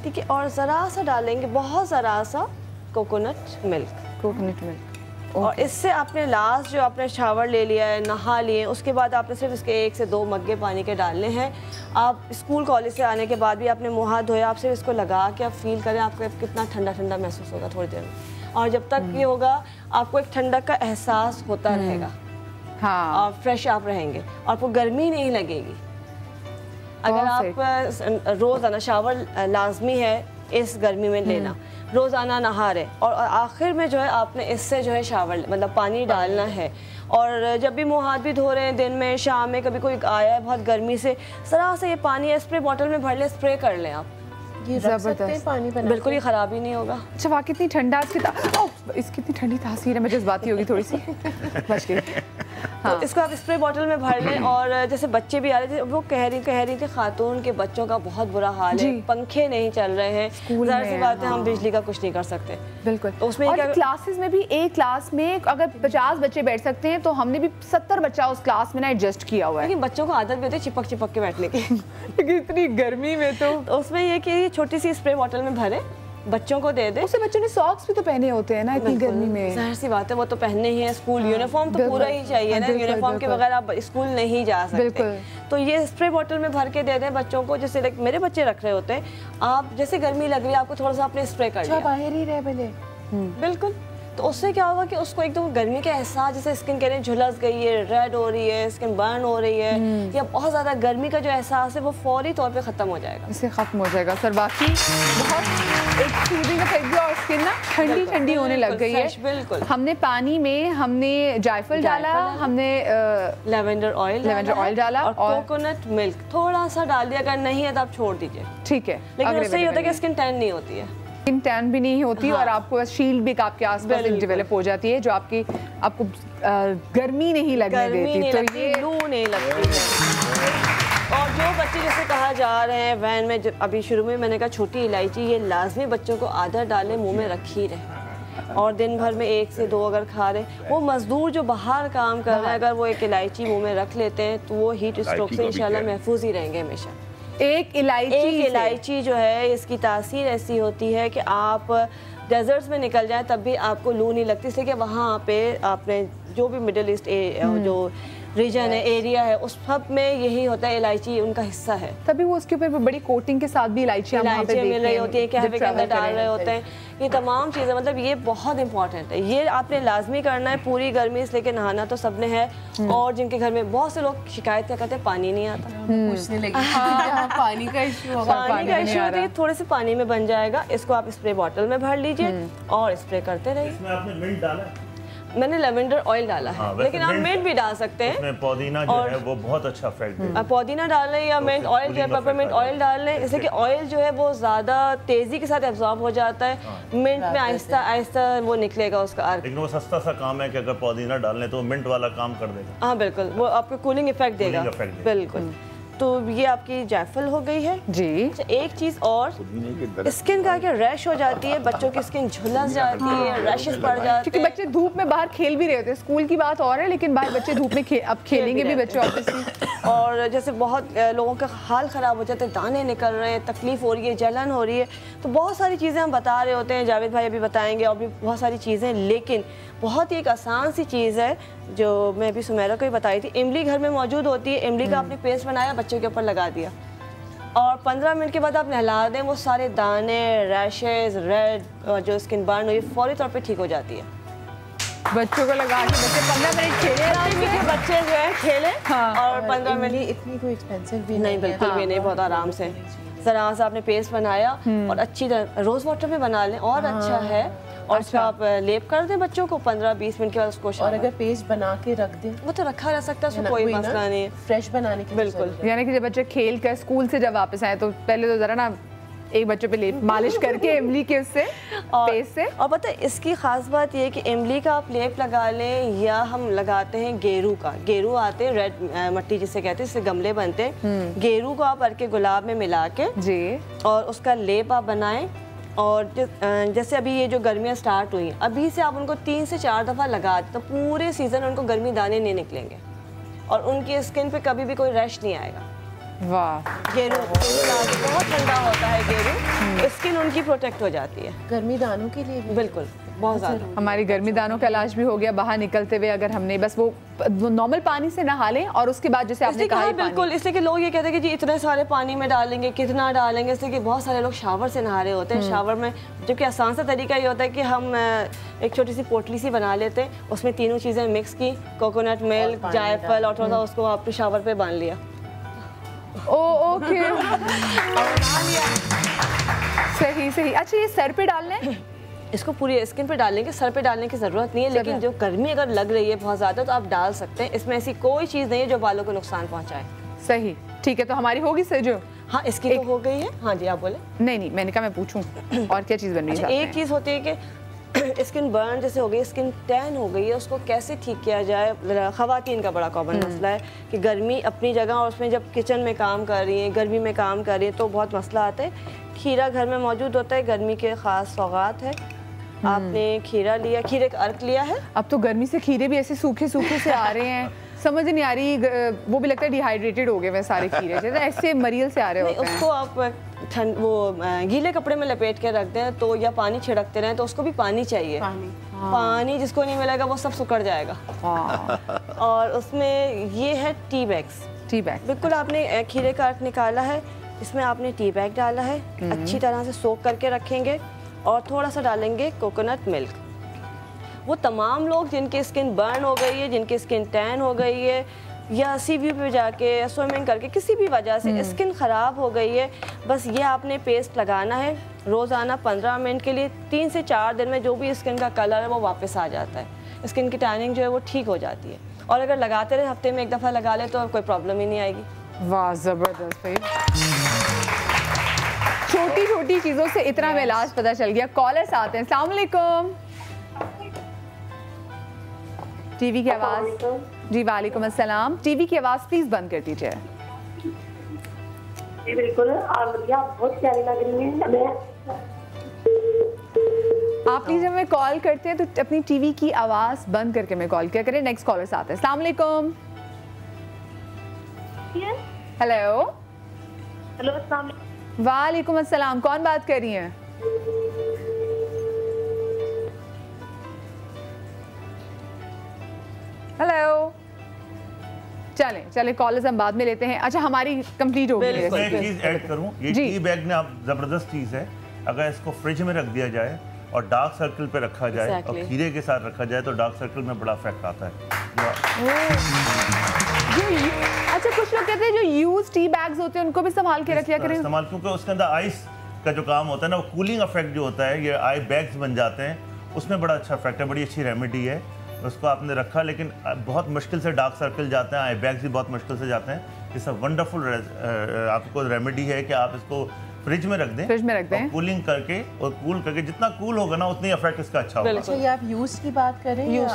ठीक है, और ज़रा सा डालेंगे, बहुत ज़रा सा कोकोनट मिल्क। और इससे आपने लास्ट जो आपने शावर ले लिया है, नहा लिए, उसके बाद आपने सिर्फ इसके 1 से 2 मग्गे पानी के डालने हैं। आप स्कूल कॉलेज से आने के बाद भी आपने मुँह हाथ धोया, आप सिर्फ इसको लगा के आप फील करें आपको कितना ठंडा ठंडा महसूस होगा थोड़ी देर में। और जब तक ये होगा आपको एक ठंडक का एहसास होता रहेगा। हाँ, और फ्रेश आप रहेंगे और आपको गर्मी नहीं लगेगी। अगर आप रोज़ाना शावर लाजमी है इस गर्मी में लेना, रोज़ाना नहा रहे और आखिर में जो है आपने इससे जो है शावर मतलब पानी डालना है। और जब भी मुँह हाथ भी धो रहे हैं, दिन में, शाम में, कभी कोई आया है बहुत गर्मी से, ज़रा से ये पानी स्प्रे बॉटल में भर ले, स्प्रे कर लें आप। ये ज़बरदस्त पानी बना, बिल्कुल ही ख़राब ही नहीं होगा। अच्छा वाह, कितनी ठंडा इसकी इतनी ठंडी तासीर है, मैं जज्बाती होगी थोड़ी सी बच गई। हाँ। तो इसको आप स्प्रे बॉटल में भर लें। और जैसे बच्चे भी आ रहे थे, वो कह रही थी खातून के बच्चों का बहुत बुरा हाल है, पंखे नहीं चल रहे हैं, ज़ाहिर सी बात है हम बिजली का कुछ नहीं कर सकते। बिल्कुल। तो उसमें और क्लासेस में भी एक क्लास में अगर 50 बच्चे बैठ सकते हैं तो हमने भी 70 बच्चा उस क्लास में ना एडजस्ट किया हुआ है। लेकिन बच्चों को आदत भी होती है चिपक चिपक के बैठने की लेकिन इतनी गर्मी में तो उसमें ये कि छोटी सी स्प्रे बॉटल में भरे, बच्चों को दे दे। उससे बच्चों ने सॉक्स भी तो पहने होते हैं ना इतनी गर्मी में। जाहिर सी बात है वो तो पहनने ही है, स्कूल यूनिफॉर्म तो पूरा ही चाहिए ना, यूनिफॉर्म के बगैर आप स्कूल नहीं जा सकते। तो ये स्प्रे बॉटल में भर के दे दें बच्चों को, जैसे लाइक मेरे बच्चे रख रहे होते हैं, आप जैसे गर्मी लग रही है आपको थोड़ा सा आपने स्प्रे कर लिया, बाहर ही रहे भले, बिल्कुल, तो उससे क्या होगा कि उसको एकदम गर्मी का एहसास, जैसे स्किन कह रहे हैं झुलस गई है, रेड हो रही है, स्किन बर्न हो रही है, या बहुत ज़्यादा गर्मी का जो एहसास है वो फौरी तौर पे ख़त्म हो जाएगा, इससे ख़त्म हो जाएगा। सर बाकी बहुत एक सूदिंग इफेक्ट भी, और स्किन ना ठंडी ठंडी होने लग गई है। बिल्कुल, हमने पानी में हमने जायफल डाला, हमने लेवेंडर ऑयल डाला और कोकोनट मिल्क थोड़ा सा डाल दिया, अगर नहीं है तो आप छोड़ दीजिए, ठीक है। लेकिन उससे ये होता है कि स्किन टैन नहीं होती है, स्किन टैन भी नहीं होती, और आपको शील्ड भी आपके आसपास डेवलप हो जाती है, जो आपको गर्मी नहीं लगने देती, तो ये लू नहीं लगती है। और जो बच्चे जैसे कहा जा रहे हैं वैन में, अभी शुरू में मैंने कहा छोटी इलायची, ये लाजमी बच्चों को आदत डालें, मुंह में रख ही रहे, और दिन भर में 1 से 2 अगर खा रहे, वो मजदूर जो बाहर काम कर रहे हैं अगर वो एक इलायची मुंह में रख लेते हैं तो वो हीट स्ट्रोक से इंशाल्लाह महफूज ही रहेंगे हमेशा। एक इलायची जो है इसकी तासीर ऐसी होती है कि आप डेजर्ट्स में निकल जाएं तब भी आपको लू नहीं लगती, इसलिए कि वहाँ पे आपने जो भी मिडिल ईस्ट जो रीजन है, एरिया है, उस सब में यही होता है, इलायची उनका हिस्सा है, तभी वो उसके ऊपर बड़ी कोटिंग के साथ भी इलायचियाँ मिल रही होती है, कहवे के अंदर डाल रहे होते हैं, ये तमाम चीज़ें, मतलब ये बहुत इंपॉर्टेंट है, ये आपने लाजमी करना है। पूरी गर्मी से लेके नहाना तो सबने है, और जिनके घर में बहुत से लोग शिकायत क्या करते हैं पानी नहीं आता, पूछने लगी पानी का इशू होता है, थोड़े से पानी में बन जाएगा, इसको आप स्प्रे बॉटल में भर लीजिए और स्प्रे करते रहिए। इसमें आपने मिंट डाला है? मैंने लेवेंडर ऑयल डाला है, लेकिन आप मिंट भी डाल सकते हैं, उसमें पुदीना जो है वो बहुत अच्छा इफेक्ट देता है, पुदीना डाल लें या मिंट ऑयल या पेपरमिंट ऑयल डाल लें, इसलिए कि ऑयल जो है वो ज़्यादा तेज़ी के साथ एब्जॉर्ब हो जाता है, मिंट में आहिस्ता आहिस्ता वो निकलेगा उसका अर्क। लेकिन वो सस्ता सा काम है कि अगर पुदीना डाल लें तो वो मिंट वाला काम कर देगा। हाँ बिल्कुल, वो आपको कूलिंग इफेक्ट देगा, बिल्कुल। तो ये आपकी जायफल हो गई है जी। अच्छा, एक चीज़ और, स्किन का क्या रैश हो जाती है, बच्चों की स्किन झुलस जाती है, रैशेस पड़ जाते हैं, क्योंकि बच्चे धूप में बाहर खेल भी रहे होते हैं, स्कूल की बात और है, लेकिन बाहर बच्चे धूप में अब खेलेंगे भी बच्चे ऑब्वियसली, और जैसे बहुत लोगों का हाल ख़राब हो जाता है, दाने निकल रहे हैं, तकलीफ हो रही है, जलन हो रही है, तो बहुत सारी चीज़ें हम बता रहे होते हैं, जावेद भाई अभी बताएंगे, और भी बहुत सारी चीज़ें, लेकिन बहुत ही एक आसान सी चीज़ है जो मैं अभी सुमेरा को ही बताई थी। इमली घर में मौजूद होती है, इमली का आपने पेस्ट बनाया, बच्चों के ऊपर लगा दिया, और 15 मिनट के बाद आप नहला दें, वो सारे दाने, रैशेज, रेड जो स्किन बर्न हुई फौरी तौर पे ठीक हो जाती है। बच्चों को लगा के बच्चे 15 मिनट खेले, बच्चे जो है खेले, और 15 मिनट इतनी कोई एक्सपेंसिव भी नहीं, बिल्कुल भी नहीं, बहुत आराम से जरा सा आपने पेस्ट बनाया और अच्छी तरह रोज़ वाटर में बना लें और अच्छा है, और उसका आप लेप कर दें बच्चों को 15-20 मिनट के बाद उसको, और अगर पेस्ट बना के रख दें वो तो रखा रह सकता है, उसमें कोई मसला नहीं है, फ्रेश बनाने की बिल्कुल। यानी कि जब बच्चे खेल कर स्कूल से जब वापस आए तो पहले तो जरा ना एक बच्चों पे लेप मालिश करके इमली के उससे पेस्ट से, और पता है इसकी खास बात ये है कि इमली का आप लेप लगा लें या हम लगाते हैं गेरू का, गेरू आते हैं रेड मट्टी जिसे कहते हैं, इससे गमले बनते हैं, गेरू को आप अर्के गुलाब में मिला के जी, और उसका लेप आप बनाएं, और जैसे अभी ये जो गर्मियाँ स्टार्ट हुई अभी से आप उनको 3 से 4 दफ़ा लगा दें तो पूरे सीज़न उनको गर्मी दाने नहीं निकलेंगे और उनकी स्किन पे कभी भी कोई रैश नहीं आएगा। वाह, गेरू बहुत ठंडा होता है, गेरू स्किन उनकी प्रोटेक्ट हो जाती है गर्मी दानों के लिए भी। बिल्कुल, बहुत ज़्यादा। हमारी गर्मी दानों का इलाज भी हो गया बाहर निकलते हुए, अगर हमने बस वो नॉर्मल पानी से नहा लें और उसके बाद जैसे आपने कहा बिल्कुल, इसलिए कि लोग ये कहते हैं कि जी इतने सारे पानी में डालेंगे, कितना डालेंगे, इसलिए कि बहुत सारे लोग शावर से नहा रहे होते हैं, शावर में, जबकि आसान सा तरीका ये होता है कि हम एक छोटी सी पोटली सी बना लेते हैं, उसमें तीनों चीज़ें मिक्स की, कोकोनट मिल्क, जायफल और थोड़ा सा उसको आपने शावर पे बांध लिया। ओके सही सही। अच्छा, ये सर पे डालना है? इसको पूरी स्किन पे डालेंगे, सर पे डालने की ज़रूरत नहीं है, लेकिन जो गर्मी अगर लग रही है बहुत ज़्यादा तो आप डाल सकते हैं, इसमें ऐसी कोई चीज़ नहीं है जो बालों को नुकसान पहुंचाए। सही, ठीक है। तो हमारी होगी सर जो? हाँ, इसकी तो हो गई है। हाँ जी, आप बोले। नहीं, मैंने कहा मैं पूछूं और क्या चीज़ बन रही है? एक चीज़ होती है कि स्किन बर्न जैसे हो गई, स्किन टैन हो गई है, उसको कैसे ठीक किया जाए। ख़वातीन का बड़ा कॉमन मसला है कि गर्मी अपनी जगह और उसमें जब किचन में काम कर रही हैं, गर्मी में काम कर रही हैं तो बहुत मसला आता है। खीरा घर में मौजूद होता है, गर्मी के ख़ास सौगात है। आपने खीरा लिया, खीरे का अर्क लिया है। अब तो गर्मी से खीरे भी ऐसे सूखे सूखे से आ रहे हैं, समझ नहीं आ रही, वो भी लगता है डिहाइड्रेटेड हो गए मैं सारे खीरे, जैसे ऐसे मरील से आ रहे होते हैं। उसको आप वो गीले कपड़े में लपेट के रख दें तो, या पानी छिड़कते रहें तो उसको भी पानी चाहिए। पानी जिसको नहीं मिलेगा वो सब सुकड़ जाएगा। और उसमें ये है टी बैग्स, टी बैग। बिल्कुल, आपने खीरे का अर्क निकाला है, इसमें आपने टी बैग डाला है, अच्छी तरह से सोक करके रखेंगे और थोड़ा सा डालेंगे कोकोनट मिल्क। वो तमाम लोग जिनकी स्किन बर्न हो गई है, जिनकी स्किन टैन हो गई है, या सी व्यू पे जाके या स्विमिंग करके किसी भी वजह से स्किन ख़राब हो गई है, बस ये आपने पेस्ट लगाना है रोज़ाना 15 मिनट के लिए। 3 से 4 दिन में जो भी स्किन का कलर है वो वापस आ जाता है, स्किन की टैनिंग जो है वो ठीक हो जाती है। और अगर लगाते रहे, हफ्ते में 1 दफ़ा लगा ले तो कोई प्रॉब्लम ही नहीं आएगी। वाह, ज़बरदस्त भाई, छोटी छोटी चीज़ों से इतना इलाज पता चल गया। कॉलर्स आते हैं। अस्सलाम वालेकुम। टीवी की आवाज़। जी वालेकुम अस्सलाम। टीवी की आवाज़ प्लीज़ बंद कर दीजिए। जी बिल्कुल, आप बहुत प्यारी लग रही हैं। आप प्लीज़ हमें कॉल करते हैं तो अपनी टीवी की आवाज़ बंद करके हमें कॉल किया करें। नेक्स्ट कॉलर आते हैं। अस्सलाम वालेकुम। हेलो। हेलो, अस्सलाम वालेकुम अस्सलाम। कौन बात कर रही हैं? हेलो। चलें कॉलर्स हम बाद में लेते हैं। अच्छा, हमारी कंप्लीट हो गई है। मैं एक चीज़ ऐड करूं, ये टी बैग ने आप ज़बरदस्त चीज़ है। अगर इसको फ्रिज में रख दिया जाए और डार्क सर्कल पे रखा जाए और खीरे के साथ रखा जाए तो डार्क सर्कल में बड़ा इफेक्ट आता है। अच्छा, कुछ लोग कहते हैं जो यूज टी बैग्स होते हैं उनको भी संभाल के रख लिया करें। संभाल, क्योंकि उसके अंदर आइस का जो काम होता है ना, वो कूलिंग इफेक्ट जो होता है, ये आई बैग्स बन जाते हैं, उसमें बड़ा अच्छा इफेक्ट है। बड़ी अच्छी रेमेडी है, उसको आपने रखा, लेकिन बहुत मुश्किल से डार्क सर्कल जाते हैं, आई बैग्स भी बहुत मुश्किल से जाते हैं। इट्स अ वंडरफुल आपको रेमेडी है कि आप इसको फ्रिज में रख दें, कूलिंग करके, और कूल करके जितना कूल होगा ना उतनी इफेक्ट इसका अच्छा होगा। अच्छा, ये आप यूज की बात कर रहे हैं या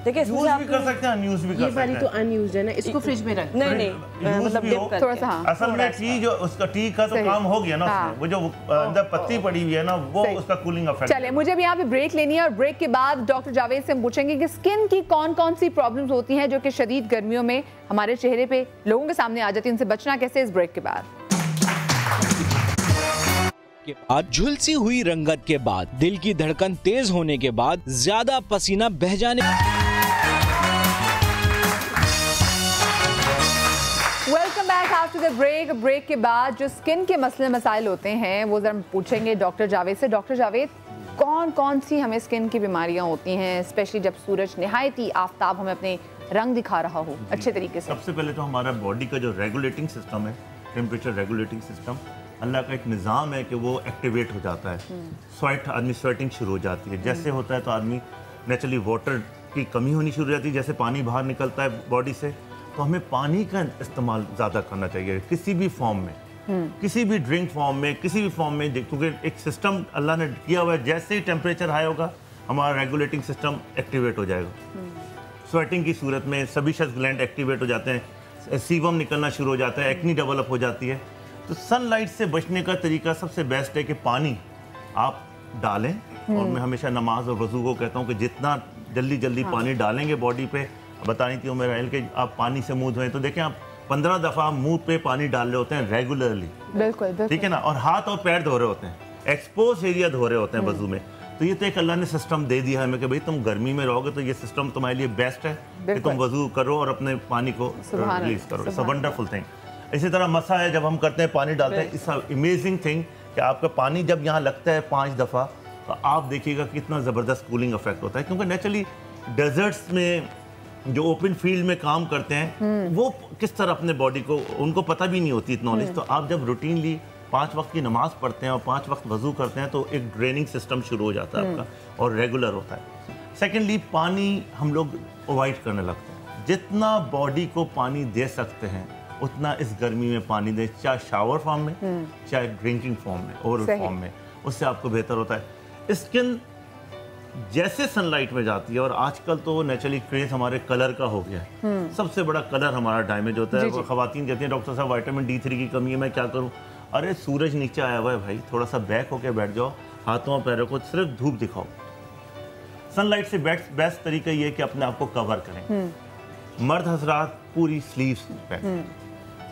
देखिए, यूज भी कर सकते हैं, अनयूज भी कर सकते हैं। ये वाली तो अनयूज्ड है ना, इसको फ्रिज में रख नहीं, मतलब थोड़ा सा। असल में टी जो उसका टी का तो काम हो गया ना, उसमें वो जो अंदर पत्ती पड़ी हुई है ना, वो उसका कूलिंग इफेक्ट। चलिए, मुझे भी यहाँ पे ब्रेक लेनी है और ब्रेक के बाद डॉक्टर जावेद से हम पूछेंगे कि स्किन की कौन कौन सी प्रॉब्लम्स होती हैं जो कि शदीद गर्मियों में हमारे चेहरे पे लोगों के सामने आ जाती है, उनसे बचना कैसे, इस ब्रेक के बाद। के बाद झुलसी हुई रंगत के बाद, दिल की धड़कन तेज होने के बाद, ज्यादा पसीना बह जाने। Welcome back after the break के बाद जो स्किन के मसले मसाइल होते हैं वो जरा पूछेंगे डॉक्टर जावेद से। डॉक्टर जावेद, कौन कौन सी हमें स्किन की बीमारियां होती हैं, स्पेशली जब सूरज निहायती आफ्ताब हमें अपने रंग दिखा रहा हो अच्छे तरीके से? सबसे पहले तो हमारा बॉडी का जो रेगुलेटिंग सिस्टम है, टेम्परेचर रेगुलेटिंग सिस्टम, अल्लाह का एक निज़ाम है कि वो एक्टिवेट हो जाता है। स्वेट, आदमी स्वेटिंग शुरू हो जाती है। जैसे होता है तो आदमी नेचुरली वाटर की कमी होनी शुरू हो जाती है। जैसे पानी बाहर निकलता है बॉडी से, तो हमें पानी का इस्तेमाल ज़्यादा करना चाहिए किसी भी फॉर्म में, किसी भी ड्रिंक फॉर्म में, किसी भी फॉर्म में, क्योंकि एक सिस्टम अल्लाह ने किया हुआ है। जैसे ही टेम्परेचर हाई होगा हमारा रेगुलेटिंग सिस्टम एक्टिवेट हो जाएगा। स्वेटिंग की सूरत में सबीशस ग्लैंड एक्टिवेट हो जाते हैं, सीबम निकलना शुरू हो जाता है, एक्नी डेवलप हो जाती है। तो सनलाइट से बचने का तरीका सबसे बेस्ट है कि पानी आप डालें, और मैं हमेशा नमाज और वज़ू को कहता हूँ कि जितना जल्दी पानी डालेंगे बॉडी पे, बतानी थी मेरा कि आप पानी से मुंह धोएं, तो देखें आप 15 दफ़ा मुंह पे पानी डाल रहे होते हैं रेगुलरली, बिल्कुल, ठीक है ना, और हाथ और पैर धो रहे होते हैं, एक्सपोज एरिया धो रहे होते हैं वज़ू में। तो ये तो एक अल्लाह ने सिस्टम दे दिया है हमें कि भाई तुम गर्मी में रहोगे तो ये सिस्टम तुम्हारे लिए बेस्ट है कि तुम वज़ू करो और अपने पानी को रिलीज करो। It's a wonderful thing. इसी तरह मसा है, जब हम करते हैं पानी डालते हैं, इट्स अमेजिंग थिंग कि आपका पानी जब यहाँ लगता है 5 दफ़ा, तो आप देखिएगा कितना ज़बरदस्त कूलिंग इफेक्ट होता है। क्योंकि नेचुरली डेजर्ट्स में जो ओपन फील्ड में काम करते हैं वो किस तरह अपने बॉडी को, उनको पता भी नहीं होती इतनी नॉलेज। तो आप जब रूटीनली 5 वक्त की नमाज पढ़ते हैं और 5 वक्त वज़ू करते हैं तो एक ड्रेनिंग सिस्टम शुरू हो जाता है आपका, और रेगुलर होता है। सेकेंडली, पानी हम लोग अवॉइड करने लगते हैं। जितना बॉडी को पानी दे सकते हैं उतना इस गर्मी में पानी दें, चाहे शावर फॉर्म में, चाहे ड्रिंकिंग फॉर्म में, ओरल फॉर्म में, उससे आपको बेहतर होता है। स्किन जैसे सनलाइट में जाती है, और आजकल तो नेचुरली क्रेज हमारे कलर का हो गया है, सबसे बड़ा कलर हमारा डैमेज होता है। खवातीन कहती हैं डॉक्टर साहब विटामिन D3 की कमी है, मैं क्या करूं? अरे सूरज नीचे आया हुआ है भाई, थोड़ा सा बैक होके बैठ जाओ, हाथों और पैरों को सिर्फ धूप दिखाओ। सनलाइट से बेस्ट तरीका ये है कि अपने आप को कवर करें। मर्द हजरात पूरी स्लीव्स पहने,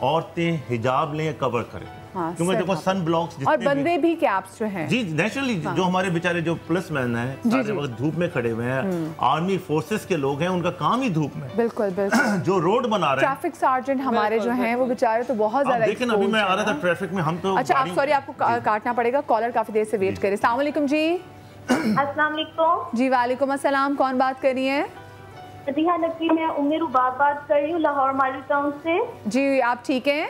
औरतें हिजाब लें, कवर करें, क्योंकि देखो सन ब्लॉक्स और बंदे भी कैप्स जो हैं जी नेचुरली जो हमारे बेचारे जो पुलिस मैन है सारे वक्त धूप में खड़े हुए हैं, आर्मी फोर्सेस के लोग हैं, उनका काम ही धूप में। बिल्कुल बिल्कुल जो रोड बना रहे हैं, ट्रैफिक सार्जेंट हमारे जो हैं वो बेचारे तो बहुत ज्यादा। लेकिन अभी मैं आ रहा था ट्रैफिक में, हम तो अच्छा आप सॉरी आपको काटना पड़ेगा, कॉलर काफी देर से वेट करे। अस्सलाम वालेकुम जी। अस्सलाम वालेकुम जी। वालेकुम अस्सलाम, कौन बात कर रही है? मदीहा नकवी, मैं उम्मे रुबाब बात कर रही हूँ लाहौर मॉडल टाउन से। जी आप ठीक हैं?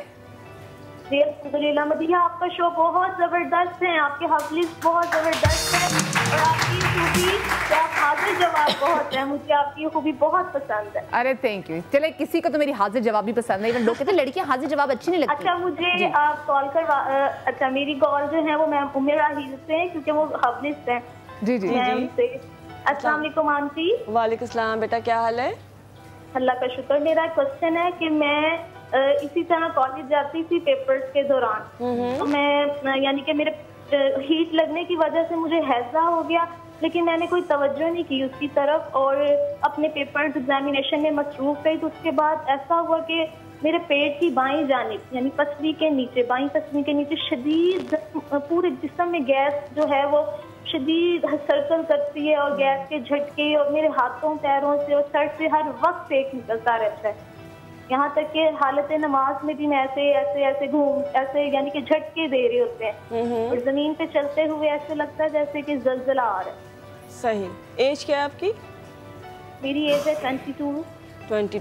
जी अल्हम्दुलिल्लाह। मदीहा आपका शो बहुत जबरदस्त है, आपके हवलीस बहुत जबरदस्त है और आपकी खूबी आप हाजिर जवाब बहुत है, मुझे आपकी खूबी बहुत पसंद है। अरे थैंक यू। चले किसी को तो मेरी हाजिर जवाब भी पसंद है, लोग कहते हैं लड़कियां हाजिर जवाब अच्छी नहीं लगती। अच्छा मुझे आप कॉल करवा अच्छा मेरी कॉल जो है वो मैम उम्मे राहील से है क्योंकि वो हवलीस है। जी जी जी। अस्सलाम वालेकुम आंटी। वालेकुम सलाम बेटा, क्या हाल है? अल्लाह का शुक्र। मेरा क्वेश्चन है कि मैं इसी तरह कॉलेज जाती थी पेपर्स के दौरान, तो मैं यानी कि मेरे हीट लगने की वजह से मुझे हैजा हो गया, लेकिन मैंने कोई तवज्जो नहीं की उसकी तरफ और अपने पेपर्स एग्जामिनेशन में मसरूफ रही। तो उसके बाद ऐसा हुआ कि मेरे पेट की बाईं जानिब यानी पसली के नीचे, बाईं पसली के नीचे शदीद पूरे जिस्म में गैस जो है वो शदीद सर्कल करती है और गैस के झटके और मेरे हाथों पैरों से और सर से हर वक्त सेक निकलता रहता है। यहाँ तक कि हालत नमाज में भी मैं ऐसे ऐसे ऐसे घूम ऐसे यानी कि झटके दे रहे होते हैं और जमीन पे चलते हुए ऐसे लगता है जैसे कि जलजला आ रहा है। सही। एज क्या है आपकी? मेरी एज है 22।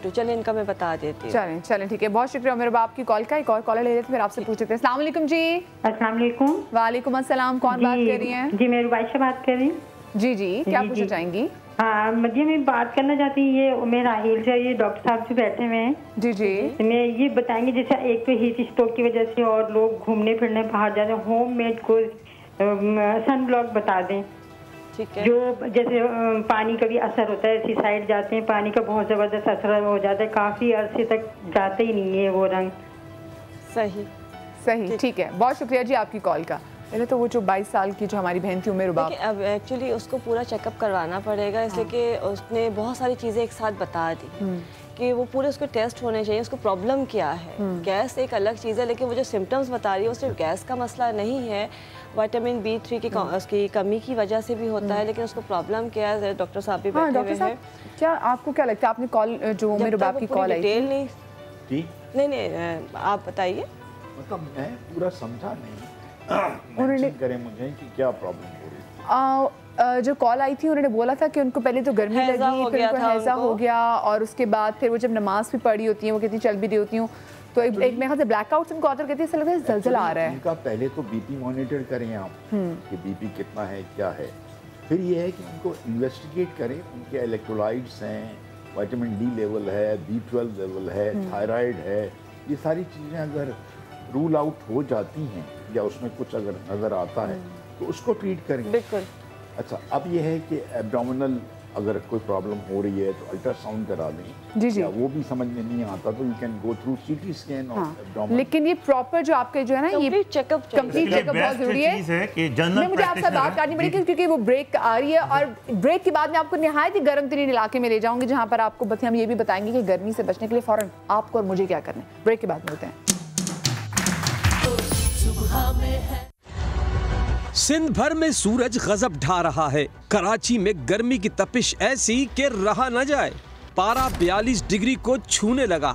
चलें इनका मैं बता देती हूँ। चलें चलें ठीक है, बहुत शुक्रिया मेरे बाप की कॉल का। एक और कॉलर ले लेते हैं फिर आपसे पूछ लेते हैं। अस्सलाम वालेकुम जी। अस्सलाम वालेकुम। वालेकुम अस्सलाम, कौन बात कर रही हैं? जी मैं रुबाइशा बात कर रही हूँ। जी जी क्या पूछना चाहेंगी? हाँ मुझे मैं बात करना चाहती हूँ, ये उम्मे राहील से, ये डॉक्टर साहब जो बैठे हुए हैं जी जी मैं ये बताएंगे जैसे एक तो हीट स्ट्रोक की वजह से और लोग घूमने फिरने बाहर जाते हैं, होम मेड को सन ब्लॉक बता दें। ठीक है। जो जैसे पानी का भी असर होता है, ऐसी साइड जाते हैं पानी का बहुत जबरदस्त असर हो जाता है, काफी अरसे तक जाते ही नहीं है वो रंग। सही सही ठीक है, बहुत शुक्रिया जी आपकी कॉल का। पहले तो वो जो 22 साल की जो हमारी बहन थी उम्र रुबाब, अब एक्चुअली उसको पूरा चेकअप करवाना पड़ेगा, इसलिए कि उसने बहुत सारी चीज़ें एक साथ बता दी कि वो पूरे उसके टेस्ट होने चाहिए, उसको प्रॉब्लम क्या है। गैस एक अलग चीज़ है, लेकिन वो जो सिम्टम्स बता रही है वो सिर्फ गैस का मसला नहीं है, विटामिन B3 की उसकी कमी की वजह से भी होता है, लेकिन उसको प्रॉब्लम क्या है डॉक्टर साहब भी बैठे हुए हैं। क्या आपको क्या लगता है, आपने कॉल जो उम्र रुबाब की कॉल आई थी नहीं आप बताइए। मतलब मैं पूरा समझा नहीं, उन्होंने करें मुझे कि क्या प्रॉब्लम हो रही जो कॉल आई थी उन्होंने बोला था कि उनको पहले तो गर्मी लगी, फिर उनको हैजा हो गया और उसके बाद फिर वो जब नमाज भी पढ़ी होती है वो कहती चल भी रही होती हूँ तो एक मेरे ख्याल से ब्लैकआउट उनको आकर कहती है ऐसा लगता है जलजला आ रहा है। उनका पहले तो बीपी मॉनिटर करें आप कि बीपी कितना है क्या है, फिर ये है कि उनको इन्वेस्टिगेट करें, उनके इलेक्ट्रोलाइट्स हैं, विटामिन D लेवल है, B12 लेवल है, थायराइड है, ये सारी चीज़ें अगर रूल आउट हो जाती हैं या उसमें कुछ अगर नज़र आता है तो उसको ट्रीट करें। बिल्कुल। अच्छा अब ये है कि एब्डोमिनल अगर कोई प्रॉब्लम हो रही है तो अल्ट्रासाउंड करा दें। जी जी। वो भी समझ में नहीं आता तो you can go through CT scan और एब्डोमिनल। लेकिन ये प्रॉपर जो आपके जो है ना ये कंप्लीट चेकअप बहुत जरूरी है। मुझे आपसे बात करनी पड़ेगी क्योंकि वो ब्रेक आ रही है और ब्रेक के बाद में आपको निहायत ही गर्म तरीन इलाके में ले जाऊंगी जहाँ पर आपको हम ये भी बताएंगे कि गर्मी से बचने के लिए फौरन आपको और मुझे क्या करना है। ब्रेक के बाद मिलते हैं। सिंध भर में सूरज गजब ढा रहा है। कराची में गर्मी की तपिश ऐसी कि रहा न जाए। पारा 42 डिग्री को छूने लगा।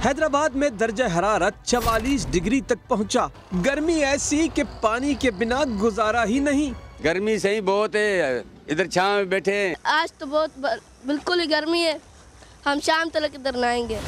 हैदराबाद में दर्जा हरारत 44 डिग्री तक पहुंचा। गर्मी ऐसी कि पानी के बिना गुजारा ही नहीं। गर्मी सही बहुत है, इधर छांव में बैठे हैं। आज तो बहुत बिल्कुल ही गर्मी है, हम शाम तक इधर नहाएंगे।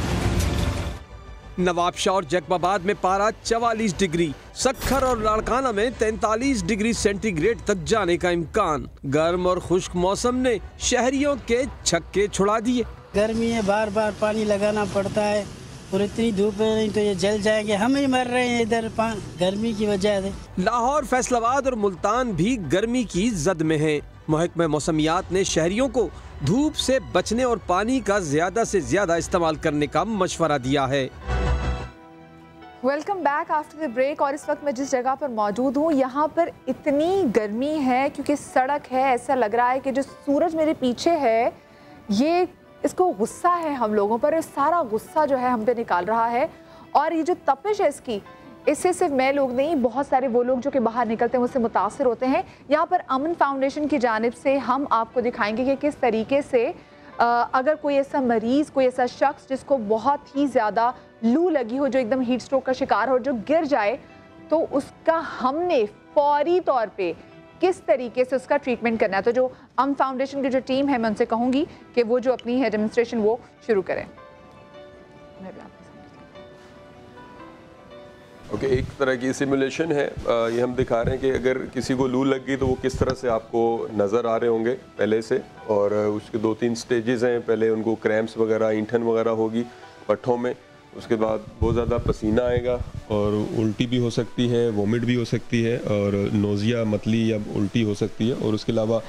नवाबशाह और जैकबाबाद में पारा 44 डिग्री, सक्खर और लाड़काना में 43 डिग्री सेंटीग्रेड तक जाने का इम्कान। गर्म और खुश्क मौसम ने शहरियों के छक्के छुड़ा दिए। गर्मी है, बार बार पानी लगाना पड़ता है और इतनी धूप है, नहीं तो ये जल जाएंगे, हम ही मर रहे हैं इधर गर्मी की वजह से। लाहौर, फैसलाबाद और मुल्तान भी गर्मी की जद में हैं। महकमा मौसमियात ने शहरियों को धूप से बचने और पानी का ज्यादा से ज्यादा इस्तेमाल करने का मशवरा दिया है। Welcome back after the break. और इस वक्त मैं जिस जगह पर मौजूद हूँ यहाँ पर इतनी गर्मी है क्योंकि सड़क है, ऐसा लग रहा है कि जो सूरज मेरे पीछे है ये इसको गुस्सा है हम लोगों पर, सारा गुस्सा जो है हम पे निकाल रहा है और ये जो तपिश है इससे सिर्फ मैं लोग नहीं, बहुत सारे वो लोग जो कि बाहर निकलते हैं उससे मुतासर होते हैं। यहाँ पर अमन फाउंडेशन की जानिब से हम आपको दिखाएंगे कि किस तरीके से अगर कोई ऐसा मरीज़, कोई ऐसा शख्स जिसको बहुत ही ज़्यादा लू लगी हो, जो एकदम हीट स्ट्रोक का शिकार हो, जो गिर जाए, तो उसका हमने फौरी तौर पे किस तरीके से उसका ट्रीटमेंट करना है। तो जो अमन फाउंडेशन की जो टीम है, मैं उनसे कहूँगी कि वो जो अपनी है डेमोन्स्ट्रेशन वो शुरू करें। ओके, एक तरह की सिमुलेशन है। ये हम दिखा रहे हैं कि अगर किसी को लू लग गई तो वो किस तरह से आपको नज़र आ रहे होंगे पहले से, और उसके 2-3 स्टेजेस हैं। पहले उनको क्रैम्प्स वगैरह, ईंठन वगैरह होगी पट्ठों में, उसके बाद बहुत ज़्यादा पसीना आएगा और उल्टी भी हो सकती है, वोमिट भी हो सकती है, और नोज़िया, मतली या उल्टी हो सकती है। और उसके अलावा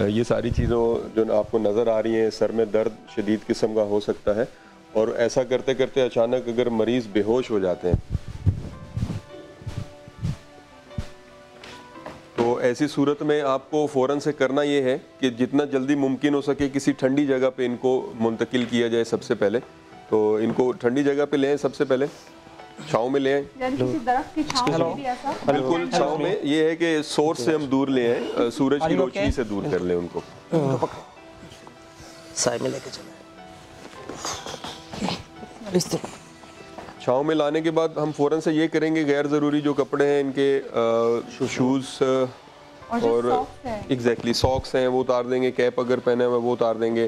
ये सारी चीज़ों जो आपको नज़र आ रही हैं, सर में दर्द शदीद किस्म का हो सकता है। और ऐसा करते करते अचानक अगर मरीज़ बेहोश हो जाते हैं तो ऐसी सूरत में आपको फ़ौरन से करना ये है कि जितना जल्दी मुमकिन हो सके किसी ठंडी जगह पे इनको मुंतकिल किया जाए। सबसे पहले तो इनको ठंडी जगह पे ले आएं, सबसे पहले छाँव में ले आएं, किसी दरख्त की छाँव में भी ऐसा? बिल्कुल छाँव में। ये है कि सोर्स से हम दूर ले आएं, सूरज की रोशनी से दूर कर लें उनको। साइड में लेके चले। छाँव में लाने के बाद हम फ़ौरन से ये करेंगे, गैर ज़रूरी जो कपड़े हैं इनके शूज़ और एग्जैक्टली सॉक्स हैं वो उतार देंगे, कैप अगर पहने हुए वो उतार देंगे,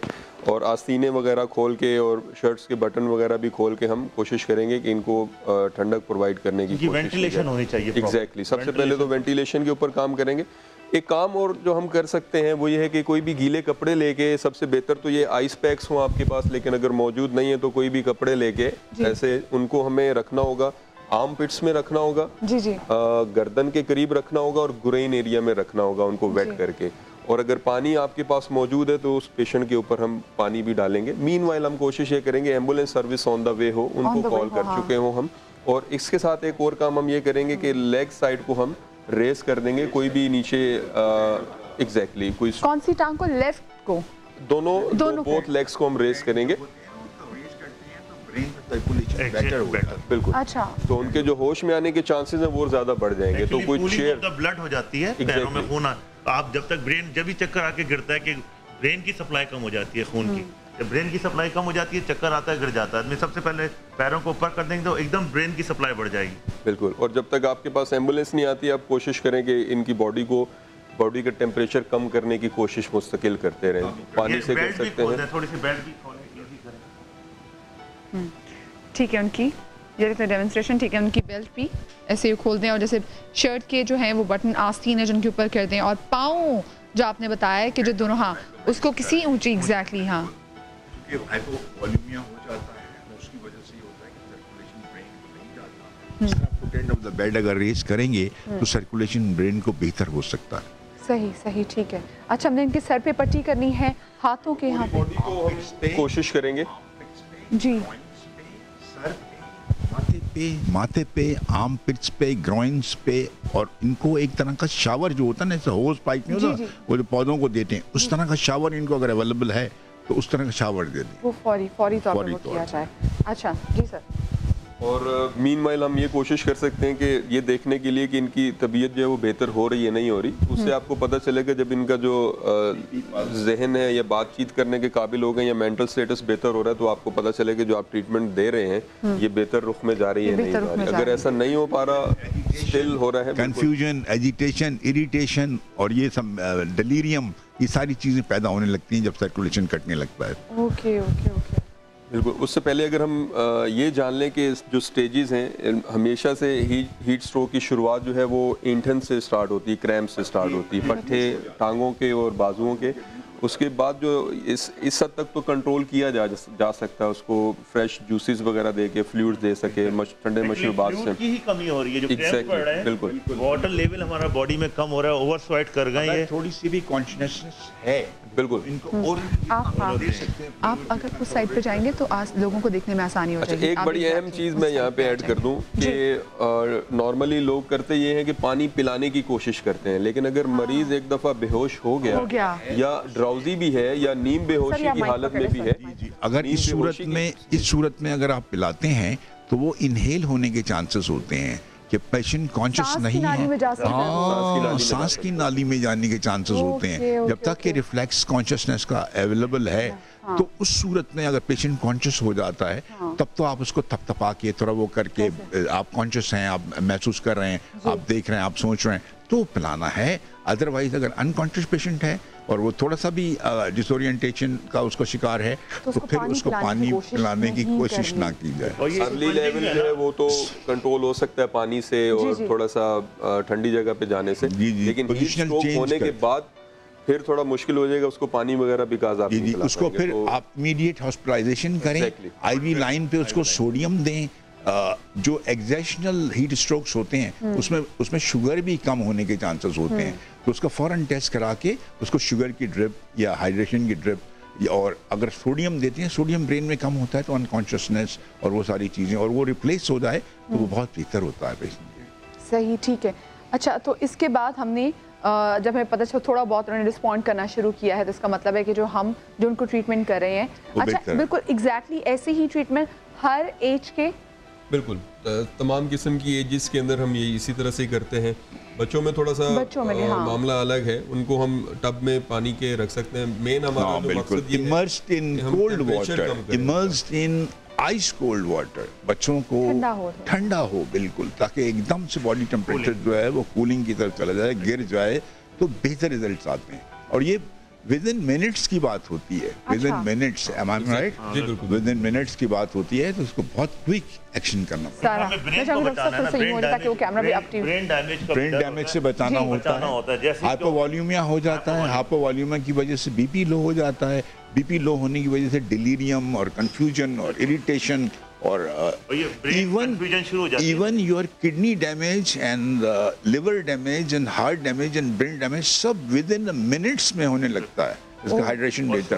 और आस्तीने वगैरह खोल के और शर्ट्स के बटन वगैरह भी खोल के हम कोशिश करेंगे कि इनको ठंडक प्रोवाइड करने की वेंटिलेशन होनी चाहिए। एग्जैक्टली, सबसे पहले तो वेंटिलेशन के ऊपर काम करेंगे। एक काम और जो हम कर सकते हैं वो ये है कि कोई भी गीले कपड़े लेके, सबसे बेहतर तो ये आइस पैक्स हों आपके पास, लेकिन अगर मौजूद नहीं है तो कोई भी कपड़े लेके ऐसे उनको हमें रखना होगा, आर्म पिट्स में रखना होगा, गर्दन के करीब रखना होगा और गुरेन एरिया में रखना होगा उनको वेट करके। और अगर पानी आपके पास मौजूद है तो उस पेशेंट के ऊपर हम पानी भी डालेंगे। मीनवाइल हम कोशिश ये करेंगे ambulance service on the way हो, उनको कॉल कर चुके हो हम। और इसके साथ एक और काम हम ये करेंगे कि लेग साइड को हम रेस कर देंगे, कोई भी नीचे एग्जैक्टली कोई कौन सी टांग को? लेफ्ट को? दोनों बोथ लेग्स को हम रेस करेंगे। बिल्कुल। अच्छा, तो उनके जो होश में आने के चांसेस हैं वो ज्यादा बढ़ जाएंगे। तो कोई चेयर ब्लड हो जाती है पैरों में, खून आप जब तक ब्रेन जब भी चक्कर आके गिरता है कि ब्रेन की सप्लाई कम हो जाती है खून की। जब ब्रेन की सप्लाई कम हो जाती है, चक्कर आता है, गिर जाता है आदमी, सबसे पहले पैरों को ऊपर कर देंगे तो एकदम ब्रेन की सप्लाई बढ़ जाएगी। बिल्कुल। और जब तक आपके पास एम्बुलेंस नहीं आती, आप कोशिश करें कि इनकी बॉडी का टेम्परेचर कम करने की कोशिश मुस्तकिल करते रहें। पानी से कर सकते हैं, थोड़ी सी बेल्ट भी करें। ठीक है, उनकी ये डेमोन्स्ट्रेशन, ठीक है, उनकी बेल्ट भी ऐसे ही खोल दें, और जैसे शर्ट के जो हैं वो बटन आस्तीन है जिनके ऊपर कर दें, और पाँव जो आपने बताया कि जो दोनों, हाँ उसको किसी ऊंची, एग्जैक्टली, हाँ हाइपोवॉल्यूमिया हो जाता है, उसकी वजह से ये होता है कि सर्कुलेशन ब्रेन को नहीं जाता। इस तरह फुट ऑफ द बेड अगर रेस करेंगे तो सर्कुलेशन ब्रेन को बेहतर हो सकता है। सही सही, ठीक है। अच्छा, हमने इनके सर पे पट्टी करनी है, हाथों के यहाँ पे कोशिश करेंगे जी, माथे पे, आर्म पिट्स पे, ग्रोइंस पे, और इनको एक तरह का शावर जो होता है ना, जैसे होज पाइप में होता है वो जो पौधों को देते हैं, उस तरह का शावर इनको अगर अवेलेबल है तो उस तरह का शावर दे दें, वो फौरी तौर पर किया जाए। अच्छा जी सर। और मीनवाइल हम ये कोशिश कर सकते हैं कि ये देखने के लिए कि इनकी तबीयत जो है वो बेहतर हो रही है नहीं हो रही, उससे आपको पता चलेगा जब इनका जो जहन है या बातचीत करने के काबिल हो गए या मेंटल स्टेटस बेहतर हो रहा है, तो आपको पता चलेगा जो आप ट्रीटमेंट दे रहे हैं ये बेहतर रुख में जा रही है नहीं जा रही। अगर ऐसा नहीं हो पा रहा, स्टिल हो रहा है, कंफ्यूजन, एजिटेशन, इरिटेशन और ये सब डिलीरियम, ये सारी चीजें पैदा होने लगती हैं जब सर्कुलेशन कटने लगता है। ओके ओके ओके, बिल्कुल। उससे पहले अगर हम ये जान लें कि जो स्टेजेस हैं, हमेशा से हीट स्ट्रोक की शुरुआत जो है वो ईंठन से स्टार्ट होती है, क्रैम्प से स्टार्ट होती है, पट्टे टांगों के और बाजुओं के। उसके बाद जो इस हद तक तो कंट्रोल किया जा सकता है, उसको फ्रेश जूसेस वगैरह दे के, फ्लूइड्स दे सके, ठंडे मशरूबात से। की ही कमी हो रही है, जो क्रैम्प पड़ रहा है, बिल्कुल वाटर लेवल हमारा बॉडी में कम हो रहा है, ओवर स्वेट कर गए हैं, थोड़ी सी भी कॉन्शियसनेस है, बिल्कुल इनको और आप अगर उस साइड पे जाएंगे तो आज लोगों को देखने में आसानी हो जाएगी। एक बड़ी अहम चीज़ मैं यहाँ पे ऐड कर दूँ कि नॉर्मली लोग करते ये हैं कि पानी पिलाने की कोशिश करते हैं, लेकिन अगर मरीज एक दफ़ा बेहोश हो गया या ड्राउजी भी है या नीम बेहोशी की हालत में भी है, अगर इस सूरत में अगर आप पिलाते हैं तो वो इनहेल होने के चांसेस होते हैं कि पेशेंट कॉन्शियस नहीं है, हाँ सांस की नाली में जाने के चांसेस होते हैं। जब तक कि रिफ्लेक्स कॉन्शियसनेस का अवेलेबल है तो उस सूरत में अगर पेशेंट कॉन्शियस हो जाता है तब तो आप उसको थपथपा के थोड़ा वो करके आप कॉन्शियस हैं, आप महसूस कर रहे हैं, आप देख रहे हैं, आप सोच रहे हैं तो पिलाना है। अदरवाइज अगर अनकॉन्शियस पेशेंट है और वो थोड़ा सा भी डिसोरिएंटेशन का उसको शिकार है तो फिर उसको पानी पिलाने की कोशिश ना की जाए। अर्ली लेवल जो है वो तो कंट्रोल हो सकता है पानी से और थोड़ा सा ठंडी जगह पे जाने से, लेकिन हीट स्ट्रोक होने के बाद फिर थोड़ा मुश्किल हो जाएगा उसको पानी वगैरह भी काज आप नहीं उसको फिर आप इमीडिएट हॉस्पिटलाइजेशन करें, आईवी लाइन पे उसको सोडियम दें। जो एक्सेशनल हीट स्ट्रोक्स होते हैं उसमें शुगर भी कम होने के चांसेस होते हैं, तो उसका फौरन टेस्ट करा के उसको शुगर की ड्रिप या हाइड्रेशन की ड्रिप, और अगर सोडियम देते हैं, सोडियम ब्रेन में कम होता है तो अनकॉन्शियसनेस और वो सारी चीज़ें और वो रिप्लेस हो जाए तो वो बहुत बेहतर होता है पेशेंट के। सही, ठीक है। अच्छा, तो इसके बाद हमने जब हमें पता चला थोड़ा बहुत उन्होंने रिस्पॉन्ड करना शुरू किया है तो इसका मतलब है कि जो उनको ट्रीटमेंट कर रहे हैं, अच्छा बिल्कुल एग्जैक्टली ऐसे ही ट्रीटमेंट हर एज के, बिल्कुल तमाम किस्म की एजेस के अंदर हम ये इसी तरह से करते हैं। बच्चों में थोड़ा सा मामला अलग है, उनको हम टब में पानी के रख सकते हैं। मेन हमारा जो मकसद ये immersed in cold water, immersed in ice cold water, बच्चों को ठंडा हो बिल्कुल, ताकि एकदम से बॉडी टेम्परेचर जो है वो कूलिंग की तरफ चला जाए, गिर जाए तो बेहतर रिजल्ट्स आते हैं। और ये विद इन मिनट्स की बात होती है, within minutes, am I right, within minutes की बात होती है, तो उसको बहुत क्विक एक्शन करना पड़ता है। ब्रेन डैमेज से बचाना होता है, हाइपोवॉल्यूमिया हो जाता है, हाइपोवॉल्यूमिया की वजह से बीपी लो हो जाता है, बीपी लो होने की वजह से डिलीरियम और कंफ्यूजन और इरिटेशन और even your kidney damage and liver damage and heart damage and brain damage सब विद इन मिनट्स में होने लगता है। इसका हाइड्रेशन बेहतर,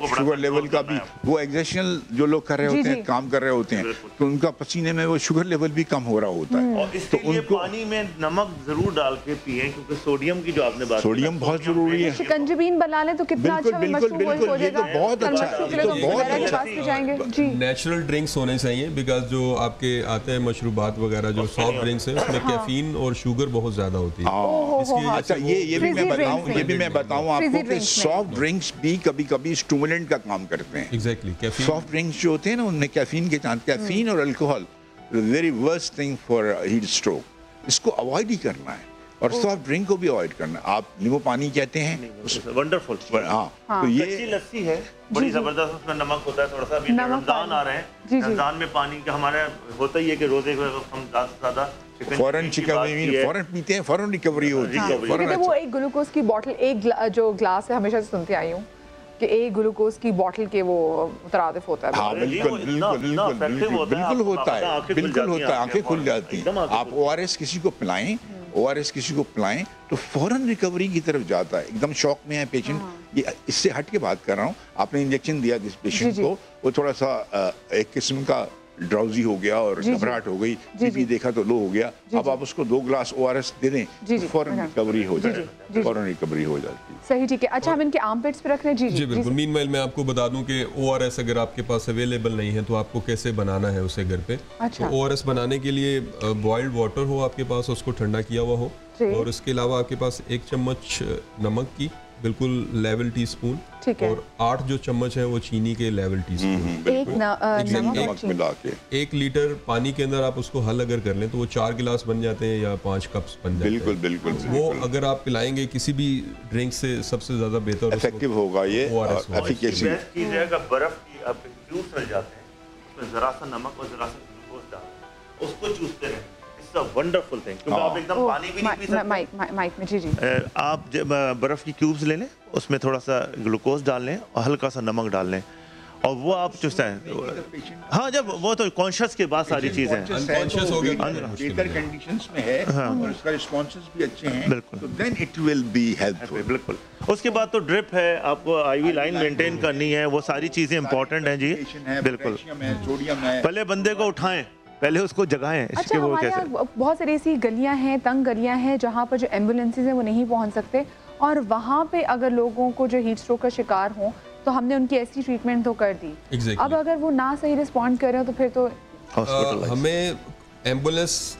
शुगर लेवल का भी, वो एक्सेशनल जो लोग कर रहे होते हैं, काम कर रहे होते हैं, तो उनका पसीने में वो शुगर लेवल भी कम हो रहा होता है। और इसके लिए पानी में नमक जरूर डाल के पिए, क्योंकि सोडियम की जो आपने बात, सोडियम बहुत जरूरी है। शिकंजीबीन बना लें तो कितना अच्छा, बिल्कुल ये तो बहुत अच्छा है। नेचुरल ड्रिंक्स होने चाहिए, बिकॉज जो आपके आते हैं मशरूबात वगैरह जो सॉफ्ट ड्रिंक्स हैं उसमें कैफीन और शुगर बहुत ज्यादा होती है। अच्छा, ये भी मैं बताऊं आपको कि सॉफ्ट ड्रिंक्स भी कभी कभी स्टिमुलेंट का काम करते हैं। एग्जैक्टली, सॉफ्ट ड्रिंक्स जो होते हैं ना उनमें कैफीन के चांस, कैफीन और alcohol very worst thing for heat stroke, इसको अवॉइड ही करना है और सॉफ्ट ड्रिंक को भी अवॉइड करना। आप नींबू पानी कहते हैं, वंडरफुल, हाँ, तो ये कच्ची लस्सी है बड़ी जबरदस्त, उसमें नमक होता है थोड़ा सा। अभी रमजान आ रहे हैं, रमजान में पानी का हमारा होता ही है कि रोजे को हम ज़्यादा से ज़्यादा फौरन फौरन पीते हैं, फौरन रिकवरी होती है। वो एक ग्लूकोज की बोतल, एक जो ग्लास है, हमेशा से सुनते आई हूँ कि एक ग्लूकोज की बोतल के वो मुतरादिफ होता है। हाँ बिल्कुल होता है, बिल्कुल होता है, आंखें खुल जाती हैं। आप ORS किसी को पिलाएं, ORS किसी को पिलाएं तो फौरन रिकवरी की तरफ जाता है। एकदम शॉक में है पेशेंट, ये इससे हट के बात कर रहा हूँ, आपने इंजेक्शन दिया जिस पेशेंट को, वो थोड़ा सा एक किस्म का ड्राउजी हो गया और घबराहट हो गई, बीपी देखा तो लो हो गया, अब आप उसको 2 ग्लास ORS दे दें तो फौरन रिकवरी हो जाए, फौरन रिकवरी हो जाती है। सही, ठीक है। अच्छा, हम इनके आर्मपिट्स पे रख रहे हैं। जी बिल्कुल। मीनवाइल मैं आपको बता दूं कि ORS अगर आपके पास अवेलेबल नहीं है तो आपको कैसे बनाना है उसे घर पे। अच्छा। तो ORS बनाने के लिए बॉइल्ड वाटर हो आपके पास, उसको ठंडा किया हुआ हो, और इसके अलावा आपके पास 1 चम्मच नमक की बिल्कुल लेवल टीस्पून, और 8 जो चम्मच है वो चीनी के लेवल टीस्पून, 1 लीटर पानी के अंदर आप उसको हल अगर कर लें तो वो 4 गिलास बन जाते हैं या 5 कप्स बन जाते हैं। बिल्कुल वो अगर आप पिलाएंगे किसी भी ड्रिंक से सबसे ज्यादा बेहतर इफेक्टिव होगा ये। एफिकेसी बर्फ की आपके क्यूब्स मिल जाते हैं, उसमें जरा सा नमक और जरा सा ग्लूकोज डाल, उसको चूसते रहें, वंडरफुल थिंग, क्योंकि आप एकदम पानी भी नहीं पी सकते। माइक में जी आप जब बर्फ की क्यूब्स ले लें, उसमें थोड़ा सा ग्लूकोज डाल लें और हल्का सा नमक डाल लें, और वो आप चुसते हैं। हाँ, जब वो तो कॉन्शियस के बाद सारी चीजें अनकॉन्शियस हो गया, बेहतर कंडीशंस में है और उसका रिस्पॉन्सेस भी अच्छे हैं, बिल्कुल, तो then it will be helpful. बिल्कुल। उसके बाद तो ड्रिप है, आपको आईवी लाइन मेंटेन करनी है, वो सारी चीजें इंपॉर्टेंट हैं जी। बिल्कुल, पहले बंदे को उठाएं, पहले उसको जगाएं। अच्छा, हमारे यहाँ बहुत सारी ऐसी गलियां हैं, तंग गलियां हैं, जहाँ पर जो एम्बुलेंसेज हैं वो नहीं पहुँच सकते, और वहाँ पे अगर लोगों को जो हीट स्ट्रोक का शिकार हों तो हमने उनकी ऐसी ट्रीटमेंट तो कर दी। exactly. अब अगर वो ना सही रिस्पॉन्ड कर रहे हो तो फिर तो हमें एम्बुलेंस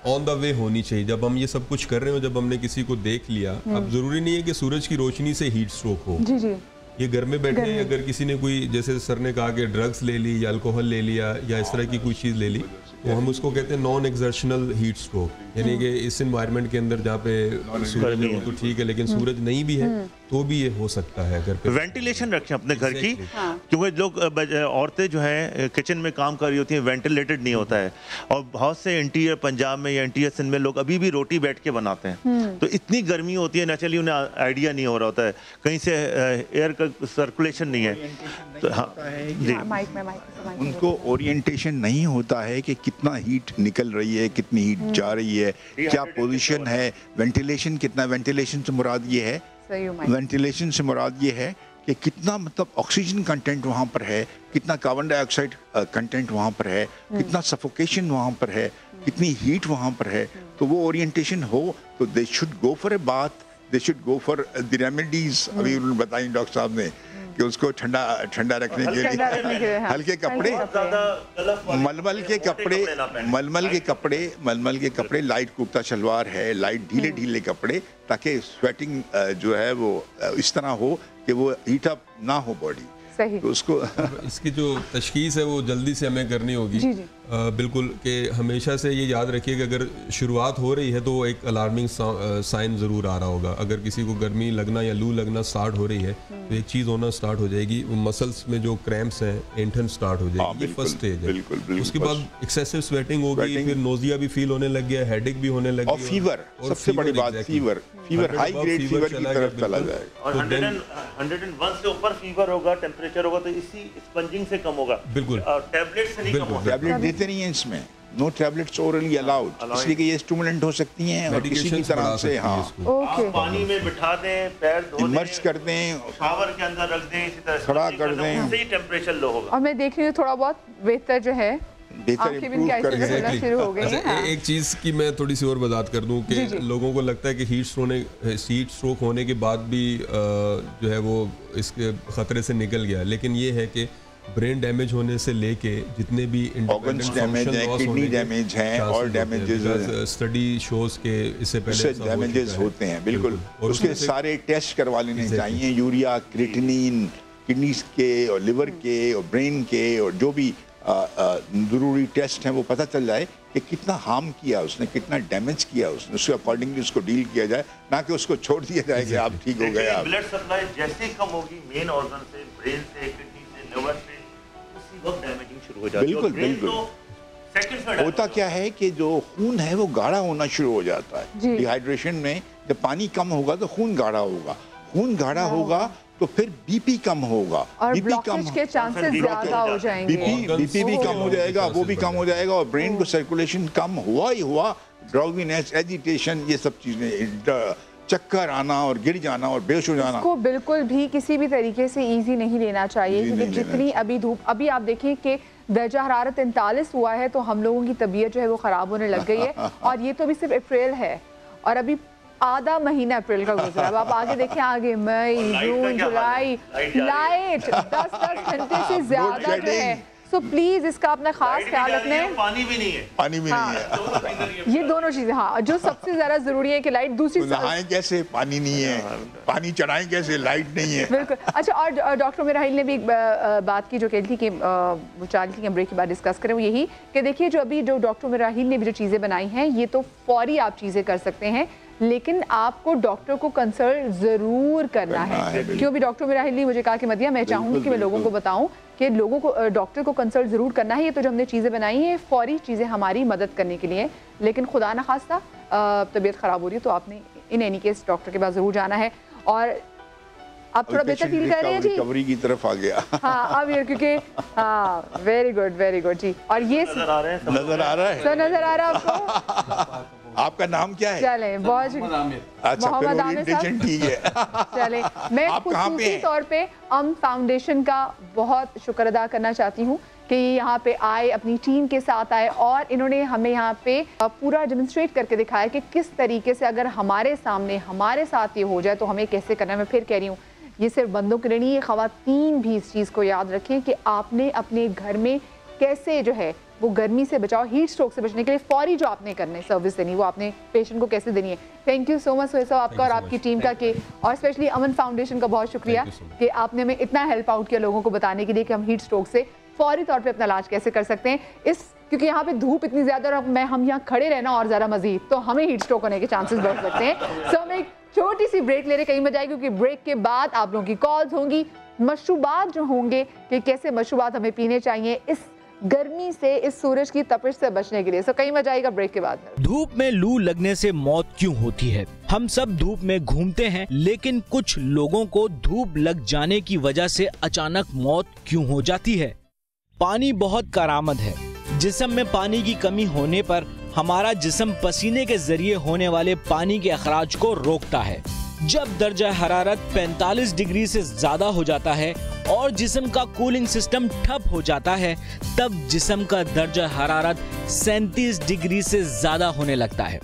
ऑन द वे होनी चाहिए जब हम ये सब कुछ कर रहे हो, जब हमने किसी को देख लिया। अब जरूरी नहीं है कि सूरज की रोशनी से हीट स्ट्रोक हो। जी जी, ये घर में बैठे हैं, अगर किसी ने कोई, जैसे सर ने कहा कि ड्रग्स ले ली या अल्कोहल ले लिया या इस तरह की कोई चीज़ ले ली, तो हम उसको कहते हैं नॉन एक्सर्शनल हीट स्ट्रोक, यानी कि इस एनवायरनमेंट के अंदर जहाँ पे सूरज है वो तो ठीक है, लेकिन सूरज नहीं भी है तो भी ये हो सकता है घर पे। वेंटिलेशन रखें अपने घर की, क्योंकि लोग औरतें जो है किचन में काम कर रही होती हैं, वेंटिलेटेड नहीं होता है, और बहुत से इंटीरियर पंजाब में या इंटीरियर सिंध में लोग अभी भी रोटी बैठ के बनाते हैं, तो इतनी गर्मी होती है, नेचुरली उन्हें आइडिया नहीं हो रहा होता है, कहीं से एयर का सर्कुलेशन नहीं है, तो हाँ जी, उनको ओरिएंटेशन नहीं होता है कि कितना हीट निकल रही है, कितनी हीट जा रही है, क्या पोजीशन है, वेंटिलेशन कितना, वेंटिलेशन से मुराद ये है, वेंटिलेशन से मुराद ये है कि कितना मतलब ऑक्सीजन कंटेंट वहाँ पर है, कितना कार्बन डाइऑक्साइड कंटेंट वहाँ पर है, कितना सफोकेशन वहाँ पर है, कितनी हीट वहाँ पर है, तो वो ओरिएंटेशन हो तो they should go for a bath, they should go for the remedies. अभी उन्होंने बताई डॉक्टर साहब ने कि उसको ठंडा ठंडा रखने के लिए हल्के कपड़े, मलमल के कपड़े, लाइट कुर्ता शलवार है, लाइट ढीले ढीले कपड़े, ताकि स्वेटिंग जो है वो इस तरह हो कि वो हीट अप ना हो बॉडी। तो उसको इसकी जो तशखीस है वो जल्दी से हमें करनी होगी। बिल्कुल, कि हमेशा से ये याद रखिए कि अगर शुरुआत हो रही है तो एक अलार्मिंग साइन ज़रूर आ रहा होगा। अगर किसी को गर्मी लगना या लू लगना स्टार्ट हो रही है तो एक चीज़ होना स्टार्ट हो जाएगी, मसल्स में जो क्रैम्प्स हैं, एंठन स्टार्ट हो जाएगी, ये फर्स्ट स्टेज है। उसके बाद एक्सेसिव स्वेटिंग होगी, फिर नोजिया भी फील होने लग गया, हेडेक भी होने लग गया, और फीवर, सबसे बड़ी बात फीवर हाई ग्रेड फीवर की तरफ चला जाएगा, और 101 से ऊपर फीवर होगा, टेम्परेचर होगा, तो इसी स्पंजिंग से कम होगा। बिल्कुल, और टैबलेट से नहीं कम होगा। टैबलेट देते नहीं है इसमें, नो टैबलेट्स ओरली अलाउड, इसलिए कि ये स्टिमुलेंट हो सकती हैं और किसी की तरह से आप पानी में बिठा दें, पैर धो दें, इमर्ज कर दें, शावर के अंदर रख दें, इसी तरह खड़ा कर दें, उससे ही टेम्परेचर लो होगा। और मैं देख रही हूँ थोड़ा बहुत बेहतर जो है, एक चीज़ की मैं थोड़ी सी और वजाहत कर दूं कि लोगों को लगता है कि हीट स्ट्रोक होने के बाद भी जो है वो इसके ख़तरे से निकल गया, लेकिन ये है कि ब्रेन डैमेज होने से लेके जितने भी ऑर्गन्स डैमेज हैं, किडनी डैमेज हैं, और डैमेजेस स्टडी शोज के इससे पहले डैमेजेस होते हैं। बिल्कुल, उसके सारे टेस्ट करवा लेने चाहिए, यूरिया, क्रिएटिनिन, किडनीज के और लिवर के और ब्रेन के, और जो भी ज़रूरी टेस्ट हैं वो पता चल जाए कि कितना हार्म किया उसने, कितना डैमेज किया उसने, उसके अकॉर्डिंगली उसको डील किया जाए, ना कि उसको छोड़ दिया जाए कि आप ठीक हो गए। आप ब्लड सप्लाई जैसे कम होगी मेन ऑर्गन से, ब्रेन से, किडनी से, लिवर से, उसी वक्त डैमेजिंग शुरू हो जाती है। बिल्कुल बिल्कुल, होता क्या है कि जो खून है वो गाढ़ा होना शुरू हो जाता है। डिहाइड्रेशन में जब पानी कम होगा तो खून गाढ़ा होगा, खून गाढ़ा होगा तो फिर बीपी कम होगा, और बीपी कम के चांसेस ज्यादा हो जाएंगे, बीपी भी कम हो जाएगा, वो भी कम हो जाएगा, और ब्रेन को सर्कुलेशन कम हुआ ही हुआ, ड्राउजीनेस, एजिटेशन, ये सब चीजें, चक्कर आना और गिर जाना और बेहोश हो जाना, को बिल्कुल भी किसी भी तरीके से इजी नहीं लेना चाहिए, क्योंकि जितनी अभी धूप, अभी आप देखिए कि दर्जा हरारत 43 हुआ है, तो हम लोगों की तबीयत जो है वो ख़राब होने लग गई है। और ये तो अभी सिर्फ अप्रैल है, और अभी आधा महीना अप्रैल का गुजरा। अब आप आगे देखें, आगे मई, जून, जुलाई, लाइट 10-10 घंटे से ज्यादा जो है, सो प्लीज इसका अपना खास ख्याल रखें। पानी भी नहीं है, पानी भी नहीं है, ये दोनों चीजें, हाँ, जो सबसे ज्यादा जरूरी है कि लाइट, दूसरी नहाएं कैसे, पानी नहीं है, पानी चढ़ाएं कैसे, लाइट नहीं है। बिल्कुल। अच्छा, और डॉक्टर मेराहिल ने भी एक बात की जो कही थी कि वो चाह रही थी कि ब्रेक के बाद डिस्कस करें, वो यही कि देखिए जो अभी जो डॉक्टर मेराहिल ने भी जो चीज़ें बनाई हैं, ये तो फौरी आप चीज़ें कर सकते हैं, लेकिन आपको डॉक्टर को कंसल्ट ज़रूर करना है। क्यों भी डॉक्टर मेराहिल ने मुझे कहा कि मदिया, मैं चाहूँगी कि मैं लोगों को बताऊँ कि लोगों को डॉक्टर को कंसल्ट ज़रूर करना है। ये तो जो हमने चीज़ें बनाई हैं फौरी चीज़ें हमारी मदद करने के लिए, लेकिन खुदा न खास्ता तबीयत ख़राब हो रही है तो आपने इन एनी केस डॉक्टर के पास ज़रूर जाना है। और आप थोड़ा बेहतर फील कर रहे हैं जी, रिकवरी की तरफ आ गया। हाँ, अब ये क्योंकि हाँ, वेरी गुड जी। और ये नजर आ रहा है, सर नजर आ रहा है आपको? आपका नाम क्या है? चले, बहुत अच्छा, मोहम्मद आमिर साहब, ठीक है। चले, मैं खुसूसी तौर पे फाउंडेशन का बहुत शुक्र अदा करना चाहती हूँ कि यहाँ पे आए, अपनी टीम के साथ आए, और इन्होंने हमें यहाँ पे पूरा डेमोन्स्ट्रेट करके दिखाया कि किस तरीके से अगर हमारे सामने हमारे साथ ये हो जाए तो हमें कैसे करना है। मैं फिर कह रही हूँ, ये सिर्फ बंदों के लिए नहीं है, ख़वातीन भी इस चीज़ को याद रखें कि आपने अपने घर में कैसे जो है वो गर्मी से बचाओ, हीट स्ट्रोक से बचने के लिए फौरी जो आपने करने सर्विस देनी वो आपने पेशेंट को कैसे देनी है। Thank you so much Sohail साहब आपका और आपकी टीम का के और स्पेशली अमन फाउंडेशन का बहुत शुक्रिया कि आपने हमें इतना हेल्प आउट किया लोगों को बताने के लिए कि हम हीट स्ट्रोक से फौरी तौर पे अपना इलाज कैसे कर सकते हैं। क्योंकि यहाँ पे धूप इतनी ज़्यादा और हम यहाँ खड़े रहना और ज़्यादा मजीद, तो हमें हीट स्ट्रोक होने के चांसेस बढ़ सकते हैं। सो हम एक छोटी सी ब्रेक ले रहे, कहीं मत जाए, क्योंकि ब्रेक के बाद आप लोगों की कॉल्स होंगी, मशरूबात जो होंगे कि कैसे मशरूबात हमें पीने चाहिए इस गर्मी से, इस सूरज की तपिश से बचने के लिए। सो कहीं मत जाएगा ब्रेक के बाद। धूप में लू लगने से मौत क्यों होती है? हम सब धूप में घूमते हैं, लेकिन कुछ लोगों को धूप लग जाने की वजह से अचानक मौत क्यों हो जाती है? पानी बहुत करामद है। जिस्म में पानी की कमी होने पर हमारा जिस्म पसीने के जरिए होने वाले पानी के अखराज को रोकता है। जब दर्जा हरारत 45 डिग्री से ज्यादा हो जाता है और जिस्म का कूलिंग सिस्टम ठप हो जाता है, तब जिस्म का दर्जा हरारत 37 डिग्री से ज्यादा होने लगता है।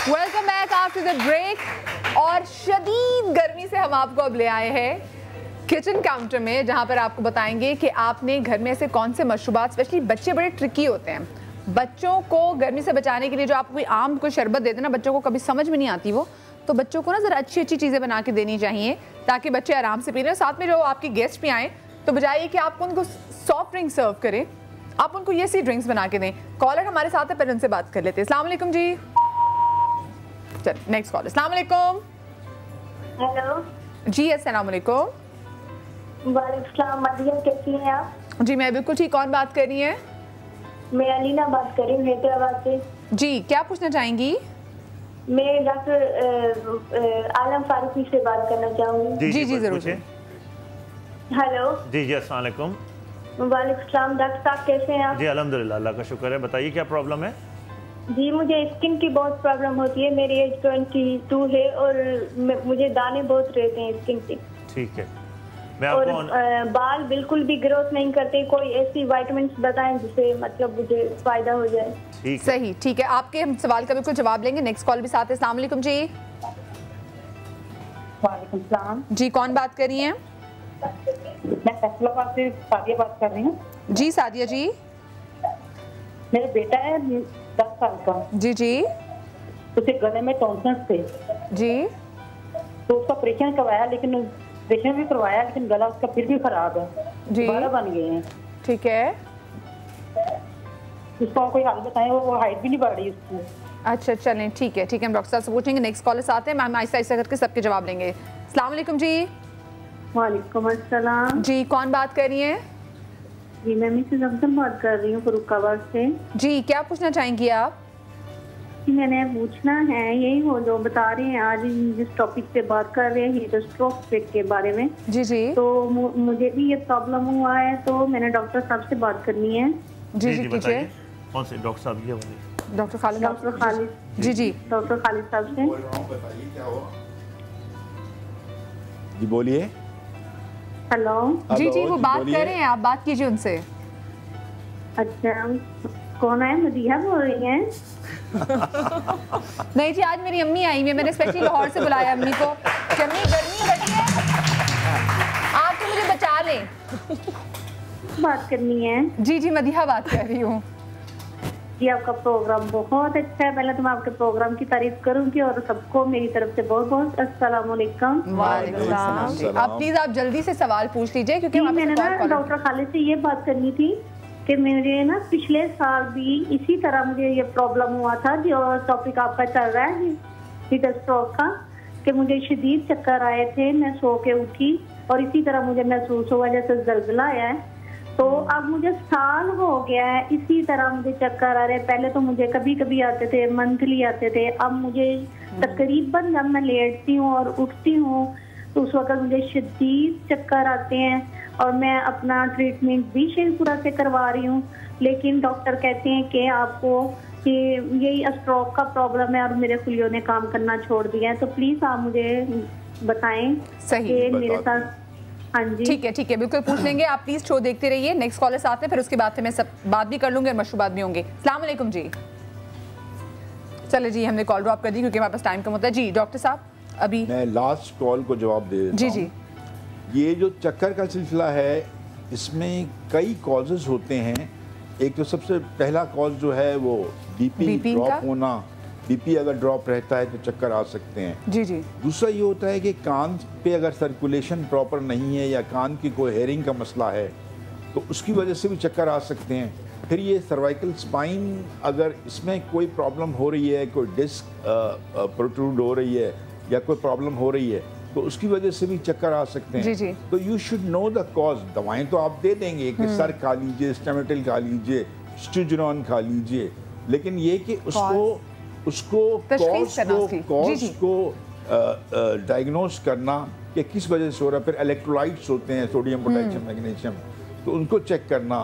Welcome back after the break. और शदीद गर्मी से हम आपको अब ले आए हैं किचन काउंटर में, जहां पर आपको बताएंगे कि आपने घर में ऐसे कौन से मशरूबात, स्पेशली बच्चे बड़े ट्रिकी होते हैं, बच्चों को गर्मी से बचाने के लिए जो आप कोई आम कोई शरबत देते ना, बच्चों को कभी समझ में नहीं आती वो, तो बच्चों को ना ज़रा अच्छी अच्छी चीज़ें बना के देनी चाहिए ताकि बच्चे आराम से पी लें। साथ में जो आपके गेस्ट भी आए तो बजाय कि आप उनको सॉफ्ट ड्रिंक सर्व करें, आप उनको ये सी ड्रिंक्स बना के दें। कॉलर हमारे साथ है, पहले उनसे बात कर लेते हैं। अस्सलाम वालेकुम जी। चल नेक्स्ट कॉल। अस्सलाम वालेकुम। हेलो जी अस्सलाम वालेकुम। वालेकुम, मदिया कैसी हैं आप? जी मैं बिल्कुल ठीक। कौन बात कर रही है? मैं अलीना बात कर रही हूँ हैदराबाद से। जी क्या पूछना चाहेंगी? मैं डॉक्टर आलम फारूकी से बात करना चाहूँगी। जी जी जरूर। हेलो जी जी अस्सलाम वालेकुम। वालेकुम, डॉक्टर साहब कैसे हैं आप? जी अल्हम्दुलिल्लाह, अल्लाह का शुक्र है। बताइए क्या प्रॉब्लम है? जी मुझे स्किन की बहुत प्रॉब्लम होती है। मेरी एज 22 है और मुझे दाने बहुत रहते हैं स्किन पे। ठीक है, मैं और आपको बाल बिल्कुल भी ग्रोथ नहीं करते। कोई ऐसी विटामिन बताएं जिससे मतलब मुझे फायदा हो जाए। सही, ठीक है, आपके हम सवाल का बिल्कुल जवाब लेंगे। नेक्स्ट कॉल भी साथ है। अस्सलाम वालेकुम जी। वालेकुम सलाम जी कौन बात कर रही हैं? मैं फैसलाबाद से सादिया बात कर रही हूँ। जी सादिया जी। मेरा बेटा है 10 साल का। जी जी। उसे गले में टॉन्सिल्स थे जी, तो उसका ऑपरेशन करवाया, लेकिन ऑपरेशन भी करवाया लेकिन गला उसका फिर भी खराब है जी, बारह बन गए हैं। ठीक है, उसको कोई हाल बताएं, वो हाइट भी नहीं बढ़ रही उसकी। अच्छा चलें ठीक है, ठीक है, हम डॉक्टर साहब से पूछेंगे। नेक्स्ट कॉलर साथ हैं, मैम आहिस्ता आहिस्ता करके सबके जवाब लेंगे। अस्सलाम वालेकुम जी। वालेकुम अस्सलाम जी कौन बात कर रही हैं? जी मैं मिसेस अफजल बात कर रही हूँ फरुखाबाद से। जी क्या पूछना चाहेंगी आप? मैंने पूछना है यही हो जो बता रहे हैं आज जिस टॉपिक पे बात कर रहे हैं हीट स्ट्रोक के बारे में। जी जी। तो मुझे भी ये प्रॉब्लम हुआ है, तो मैंने डॉक्टर साहब से बात करनी है। जी जी कीजिए। कौन से डॉक्टर साहब? ये वाले डॉक्टर खालिद। जी जी डॉक्टर खालिद साहब से। जी बोलिए। हेलो। जी जी वो बात कर रहे हैं, आप बात कीजिए उनसे। अच्छा कौन है? मदीहा बोल रही हैं? नहीं जी आज मेरी अम्मी आई हुई है, मैंने स्पेशली लाहौर से बुलाया अम्मी को कि अम्मी गर्मी बड़ी है, आप तो मुझे बचा लें। बात करनी है? जी जी मदीहा बात कर रही हूँ। जी आपका प्रोग्राम बहुत अच्छा है। पहले तो मैं आपके प्रोग्राम की तारीफ करूंगी और सबको मेरी तरफ से बहुत बहुत अस्सलाम वालेकुम। वालेकुम। अब प्लीज आप जल्दी से सवाल पूछ लीजिए क्योंकि मैंने ना डॉक्टर खालिद से ये बात करनी थी कि मेरे ना पिछले साल भी इसी तरह मुझे ये प्रॉब्लम हुआ था जो टॉपिक आपका चल रहा है हीट स्ट्रोक का, कि मुझे शदीद चक्कर आए थे, मैं सो के उठी और इसी तरह मुझे महसूस हुआ जैसे जलजला आया है। तो अब मुझे साल हो गया है इसी तरह मुझे चक्कर आ रहे। पहले तो मुझे कभी कभी आते थे, मंथली आते थे, अब मुझे तकरीबन जब मैं लेटती हूँ और उठती हूँ तो उस वक्त मुझे शदीद चक्कर आते हैं और मैं अपना ट्रीटमेंट भी शेखपुरा से करवा रही हूँ, लेकिन डॉक्टर कहते हैं कि आपको कि यही स्ट्रोक का प्रॉब्लम है और मेरे खुलियों ने काम करना छोड़ दिया है। तो प्लीज आप मुझे बताएं सही कि मेरे साथ। हाँ जी ठीक है बिल्कुल पूछ लेंगे। आप प्लीज शो देखते रहिए। नेक्स्ट कॉलर साथ में, फिर उसके बाद मैं सब बात भी कर लूंगी और मशरूबात भी होंगे। अस्सलाम वालेकुम जी। चले जी हमने कॉल ड्रॉप कर दी क्योंकि हमारे पास टाइम कम होता है। जी डॉक्टर साहब अभी मैं लास्ट कॉल को जवाब दे देता जी जी। ये जो चक्कर का सिलसिला है, इसमें कई कॉजेज होते हैं। एक तो सबसे पहला कॉज जो है वो बीपी ड्रॉप होना। बीपी अगर ड्रॉप रहता है तो चक्कर आ सकते हैं। जी जी। दूसरा ये होता है कि कान पे अगर सर्कुलेशन प्रॉपर नहीं है या कान की कोई हेयरिंग का मसला है तो उसकी वजह से भी चक्कर आ सकते हैं। फिर ये सर्वाइकल स्पाइन, अगर इसमें कोई प्रॉब्लम हो रही है, कोई डिस्क प्रोट्रूड हो रही है या कोई प्रॉब्लम हो रही है तो उसकी वजह से भी चक्कर आ सकते हैं। जी जी। तो you should know the cause. दवाएं तो आप दे देंगे कि सर खा लीजिए, स्टेमेटिल खा लीजिए, स्टिजरॉन खा लीजिए, लेकिन ये कि उसको कॉज को डायग्नोज करना कि किस वजह से हो रहा है। फिर इलेक्ट्रोलाइट्स होते हैं, सोडियम, पोटेशियम, मैग्नीशियम, तो उनको चेक करना।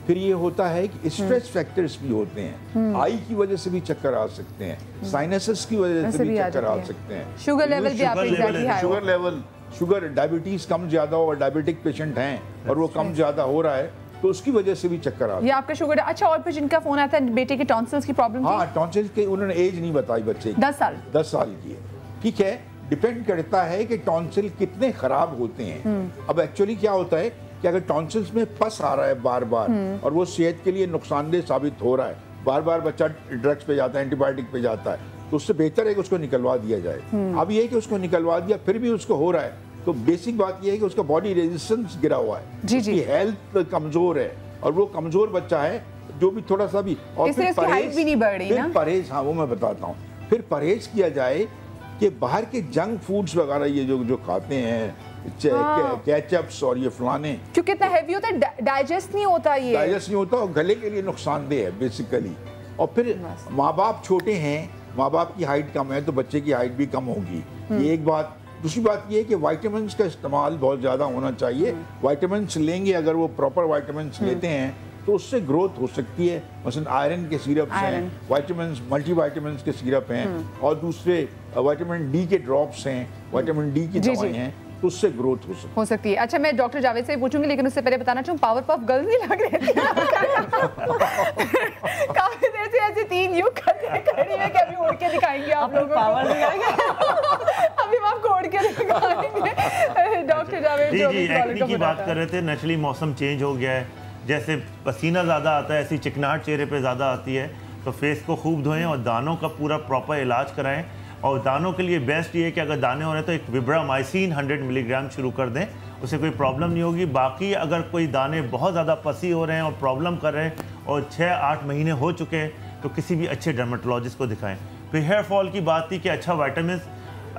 फिर ये होता है कि स्ट्रेस फैक्टर्स भी होते हैं। आई की वजह से भी चक्कर आ सकते हैं, साइनसेस की वजह से भी चक्कर आ सकते हैं। शुगर लेवल भी आपका एग्जैक्टली हाई हो। शुगर लेवल, शुगर, डायबिटीज कम ज्यादा हो और डायबिटिक पेशेंट हैं और वो कम ज्यादा हो रहा है तो उसकी वजह से भी चक्कर आता है। ये आपका शुगर। अच्छा, और फिर जिनका फोन आता है बेटे के टॉन्सिल्स की प्रॉब्लम। हाँ, टॉन्सिल्स के उन्होंने एज नहीं बताई बच्चे की। 10 साल की है। ठीक है, डिपेंड करता है कि टॉन्सिल कितने खराब होते हैं। अब एक्चुअली क्या होता है कि अगर टॉन्सिल्स में पस आ रहा है बार बार और वो सेहत के लिए नुकसानदेह साबित हो रहा है, बार बार बच्चा ड्रग्स पे जाता है, एंटीबायोटिक पे जाता है, तो उससे बेहतर है कि उसको निकलवा दिया जाए। अब ये कि उसको निकलवा दिया फिर भी उसको हो रहा है तो बेसिक बात ये है कि उसका बॉडी रेजिस्टेंस गिरा हुआ है, उसकी हेल्थ कमजोर है और वो कमजोर बच्चा है जो भी थोड़ा सा भी। और फिर परहेज भी नहीं बढ़ रही ना। परहेज, हाँ वो मैं बताता हूँ। फिर परहेज किया जाए कि बाहर के जंक फूड्स वगैरह ये जो खाते हैं, केचप्स और ये फलाने, क्योंकि इतना हैवी होता है, डाइजेस्ट नहीं होता, ये डाइजेस्ट नहीं होता और गले के लिए नुकसानदेह है बेसिकली। और फिर माँ बाप छोटे हैं, माँ बाप की हाइट कम है तो बच्चे की हाइट भी कम होगी, ये एक बात। दूसरी बात ये है कि वाइटामिन्स का इस्तेमाल बहुत ज़्यादा होना चाहिए। वाइटामिन्स लेंगे, अगर वो प्रॉपर वाइटामिन्स लेते हैं तो उससे ग्रोथ हो सकती है। मसलन आयरन के सिरप्स हैं, वाइटामिन्स, मल्टीवाइटामिन्स के सिरप हैं और दूसरे विटामिन डी के ड्रॉप्स हैं, विटामिन डी की दवाएं हैं, तो उससे ग्रोथ हो सकती है। अच्छा, मैं डॉक्टर जावेद से पूछूंगी, लेकिन उससे पहले बताना चाहूँ पावर पफ गर्ल नहीं लग रही थी काफी देर से ऐसे 3 यूं खड़ी है कि अभी उड़ के दिखाएंगे आप लोगों को। पावर अभी हम आपको उड़ के दिखाएंगे। डॉक्टर जावेद जी जी, एक्ने की बात कर रहे थे। नेचुरली मौसम चेंज हो गया है, जैसे पसीना ज़्यादा आता है ऐसी चिकनाहट चेहरे पे ज़्यादा आती है, तो फेस को खूब धोएं और दानों का पूरा प्रॉपर इलाज कराएं। और दानों के लिए बेस्ट ये है कि अगर दाने हो रहे हैं तो एक विब्रामाइसिन 100 मिलीग्राम शुरू कर दें, उससे कोई प्रॉब्लम नहीं होगी। बाकी अगर कोई दाने बहुत ज़्यादा पसी हो रहे हैं और प्रॉब्लम कर रहे हैं और 6-8 महीने हो चुके हैं तो किसी भी अच्छे डर्मेटोलॉजिस्ट को दिखाएं। फिर हेयर फॉल की बात थी कि अच्छा विटामिन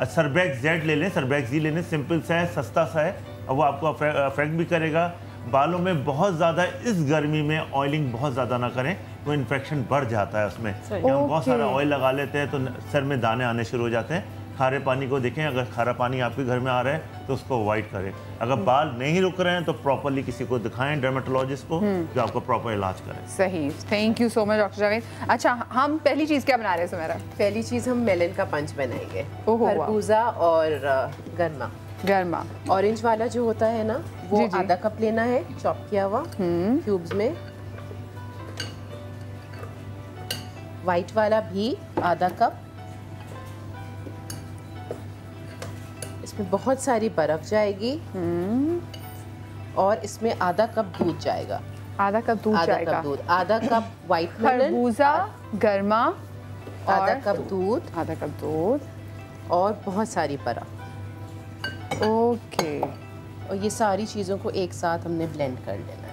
सरबैक जेड ले लें, सरबैक जी ले लें, सिंपल सा है, सस्ता सा है और वो आपको अफेक्ट भी करेगा। बालों में बहुत ज़्यादा इस गर्मी में ऑयलिंग बहुत ज़्यादा ना करें, वो इन्फेक्शन बढ़ जाता है उसमें। हम बहुत सारा ऑयल लगा लेते हैं तो सर में दाने आने शुरू हो जाते हैं। खारे पानी को देखें, अगर खारा पानी आपके घर में आ रहा है तो उसको अवॉइड करें। अगर बाल नहीं रुक रहे हैं तो प्रॉपरली किसी को दिखाएं, डर्मेटोलॉजिस्ट को, जो आपको प्रॉपर इलाज करें। सही, thank you so much doctor Javed. अच्छा, हम पहली चीज़ क्या बना रहे हैं सुमेरा? पहली चीज़ हम मेलन का पंच बनाएंगे, खरबूजा और गर्मा। ऑरेंज वाला जो होता है ना, वो आधा कप लेना है, चॉप किया हुआ क्यूब्स में। वाइट वाला भी आधा कप। इसमें बहुत सारी बर्फ जाएगी और इसमें आधा कप दूध जाएगा। आधा कप दूध जाएगा। आधा कप वाइट खरबूजा, गर्मा, आधा कप दूध और बहुत सारी बर्फ। ओके। और ये सारी चीज़ों को एक साथ हमने ब्लेंड कर लेना है।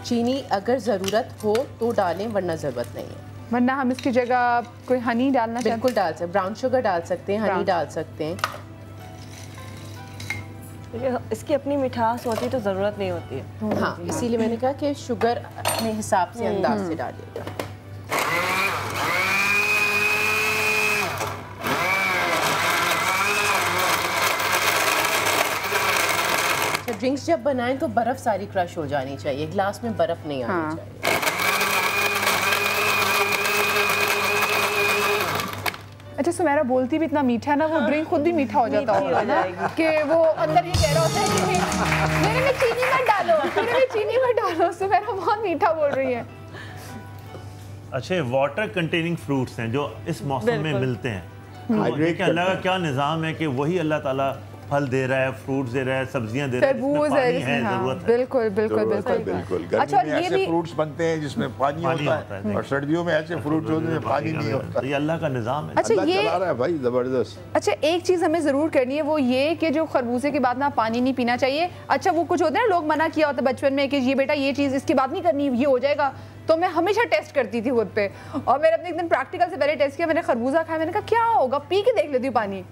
चीनी अगर ज़रूरत हो तो डालें, वरना ज़रूरत नहीं है। वरना हम इसकी जगह कोई हनी डालना चाहते हैं? बिल्कुल डाल सकते हैं, ब्राउन शुगर डाल सकते हैं, हनी डाल सकते हैं। इसकी अपनी मिठास होती तो ज़रूरत नहीं होती है। हाँ, इसीलिए मैंने कहा कि शुगर अपने हिसाब से, अंदाज से डालिएगा। ड्रिंक्स जब बनाएं तो बर्फ सारी क्रश हो जानी चाहिए, ग्लास में बर्फ नहीं आनी चाहिए। अच्छा, सुमेरा बोलती भी इतना मीठा है ना, वो ड्रिंक खुद भी मीठा हो जाता होगा ना, कि वो अंदर ये कह रहा होता है कि मेरे में चीनी मत डालो, मेरे में चीनी मत डालो। सुमेरा बहुत मीठा बोल रही है। अच्छे वाटर कंटेनिंग फ्रूट्स हैं जो इस मौसम में मिलते हैं। देखिए अल्लाह का क्या निज़ाम है कि वही अल्लाह ताला फल दे रहा है, फ्रूट्स दे रहा है, सब्जियां दे रहा है, तरबूज पानी है, है, हाँ, जरूरत है। बिल्कुल बिल्कुल बिल्कुल बिल्कुल। अच्छा, गर्मी में ये ऐसे भी फ्रूट्स बनते हैं जिसमें पानी होता है और सर्दियों में ऐसे फ्रूट्स होते हैं पानी नहीं होता। ये अल्लाह का निजाम है। अच्छा, अल्लाह ये चला रहा है भाई, जबरदस्त। अच्छा, एक चीज हमें जरूर करनी है, वो ये कि जो खरबूजे के बाद ना पानी नहीं पीना चाहिए। अच्छा, वो कुछ होते हैं लोग मना किया होता है बचपन में कि ये बेटा ये चीज इसके बाद नहीं करनी, ये हो जाएगा। तो मैं हमेशा टेस्ट करती थी खुद पे, और मैंने अपने एक दिन प्रैक्टिकल से पहले टेस्ट किया। मैंने खरबूजा खाया, मैंने कहा क्या होगा, पी के देख लेती हूँ पानी।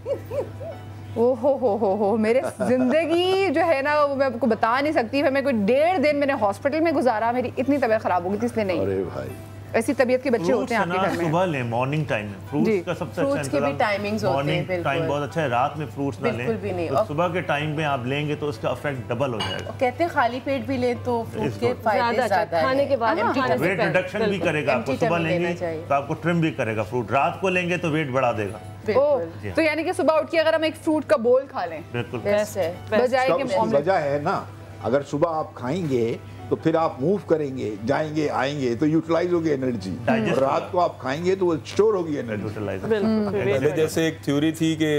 ओ हो मेरे जिंदगी जो है ना वो मैं आपको बता नहीं सकती। फिर मैं कोई 1.5 दिन मैंने हॉस्पिटल में गुजारा, मेरी इतनी तबीयत खराब हो गई थी, इसलिए नहीं। अरे भाई, ऐसी तबीयत के बच्चे होते हैं आपके घर में। सुबह लें, मॉर्निंग टाइम में फ्रूट्स का सबसे अच्छा फ्रूट्स के भी टाइमिंग्स होते हैं, मॉर्निंग टाइम बहुत अच्छा है। रात में फ्रूट्स ना लें, बिल्कुल भी नहीं। तो सुबह के टाइम में आप लेंगे तो उसका इफेक्ट डबल हो जाएगा। कहते हैं खाली पेट भी लें तो फ्रूट के फायदे ज्यादा है, खाने के बाद वेट रिडक्शन भी करेगा आपको। सुबह लेंगे तो आपको ट्रिम भी करेगा फ्रूट, रात को लेंगे तो वेट बढ़ा देगा। तो यानी कि सुबह उठ के अगर हम एक फ्रूट का बोल खा लें, बिल्कुल बेस्ट है। बजाय के वजह है ना, अगर सुबह आप खाएंगे तो फिर आप मूव करेंगे, जाएंगे आएंगे, तो यूटिलाइज होगी एनर्जी। रात को आप खाएंगे तो वो स्टोर होगी एनर्जी। पहले जैसे एक थ्योरी थी कि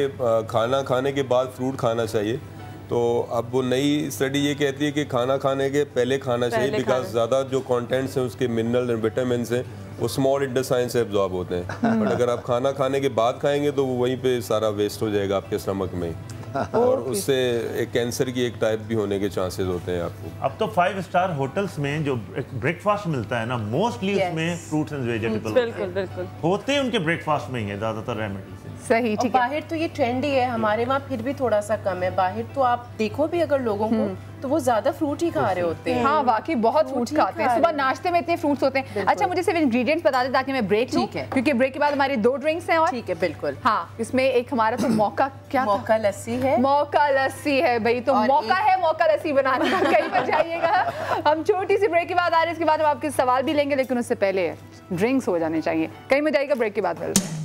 खाना खाने के बाद फ्रूट खाना चाहिए, तो अब वो नई स्टडी ये कहती है कि खाना खाने के पहले खाना चाहिए, बिकॉज ज़्यादा जो कंटेंट्स हैं उसके मिनरल एंड विटामिन हैं वो स्मॉल इंटेस्टाइन से एब्जॉर्ब होते हैं। बट अगर आप खाना खाने के बाद खाएंगे तो वो वहीं पे सारा वेस्ट हो जाएगा आपके स्टमक में, और उससे एक कैंसर की एक टाइप भी होने के चांसेस होते हैं आपको। अब तो 5 स्टार होटल्स में जो ब्रेकफास्ट मिलता है ना, मोस्टली उसमें फ्रूट्स एंड वेजिटेबल्स बिल्कुल होते हैं, उनके ब्रेकफास्ट में ही है ज्यादातर रेमेडी से। सही, ठीक है। बाहर तो ये ट्रेंड ही है, हमारे वहाँ फिर भी थोड़ा सा कम है। बाहर तो आप देखो भी अगर लोगों को तो वो ज्यादा फ्रूट ही खा रहे होते हैं। हाँ, वाकई बहुत फ्रूट खाते हैं। सुबह नाश्ते में इतने फ्रूट्स होते हैं। अच्छा, मुझे सिर्फ इंग्रेडिएंट्स बता दें ताकि मैं ब्रेक लूं, क्योंकि ब्रेक के बाद हमारी 2 ड्रिंक्स हैं। और ठीक है, बिल्कुल। हाँ, इसमें एक हमारा तो मौका क्या मौका लस्सी है। मौका लस्सी है भाई, तो मौका है मौका लस्सी बनाने का, कहीं पर जाइएगा। हम छोटी सी ब्रेक के बाद आ रहे हैं, इसके बाद हम आपके सवाल भी लेंगे, लेकिन उससे पहले ड्रिंक्स हो जाने चाहिए। कहीं में जाइएगा, ब्रेक के बाद मिलते हैं।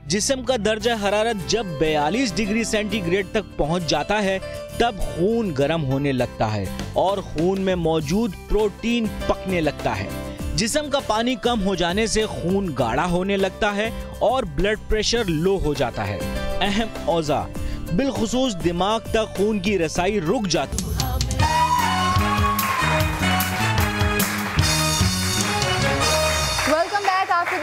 जिस्म का दर्जा हरारत जब 42 डिग्री सेंटीग्रेड तक पहुंच जाता है तब खून गर्म होने लगता है और खून में मौजूद प्रोटीन पकने लगता है। जिस्म का पानी कम हो जाने से खून गाढ़ा होने लगता है और ब्लड प्रेशर लो हो जाता है। अहम औज़ा, बिलखुसूस दिमाग तक खून की रसाई रुक जाती है।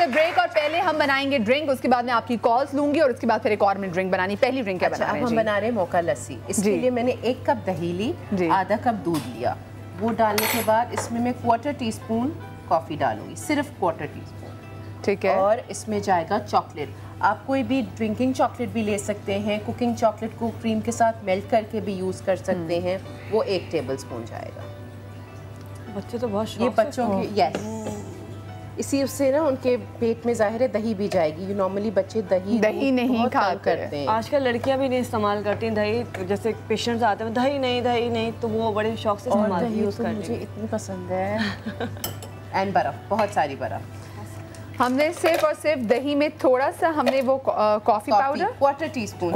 ब्रेक, और पहले हम बनाएंगे ड्रिंक, उसके बाद मैं आपकी कॉल्स लूंगी और उसके बाद फिर एक और में ड्रिंक बनानी। पहली ड्रिंक क्या बना रहे हैं? हम बना रहे हैं मौका लस्सी। इसके लिए मैंने 1 कप दही ली, आधा कप दूध लिया। वो डालने के बाद इसमें मैं 1/4 टीस्पून कॉफी डालूंगी, सिर्फ 1/4 टीस्पून। ठीक है। और इसमें जाएगा चॉकलेट। आप कोई भी ड्रिंकिंग चॉकलेट भी ले सकते हैं, कुकिंग चॉकलेट को क्रीम के साथ मेल्ट करके भी यूज कर सकते हैं। वो 1 टेबलस्पून जाएगा। बच्चे तो बहुत ये बच्चों के यस, इसी उससे ना उनके पेट में जाहिर है दही भी जाएगी। नॉर्मली बच्चे दही नहीं करते हैं। आजकल लड़कियां भी नहीं इस्तेमाल करती हैं दही। जैसे पेशेंट्स आते हैं दही नहीं, तो वो बड़े शौक से इस्तेमाल यूज करते हैं। मुझे इतनी पसंद है। एंड बर्फ, बहुत सारी बर्फ। हमने सिर्फ और सिर्फ दही में थोड़ा सा हमने वो कॉफी पाउडर 1/4 टीस्पून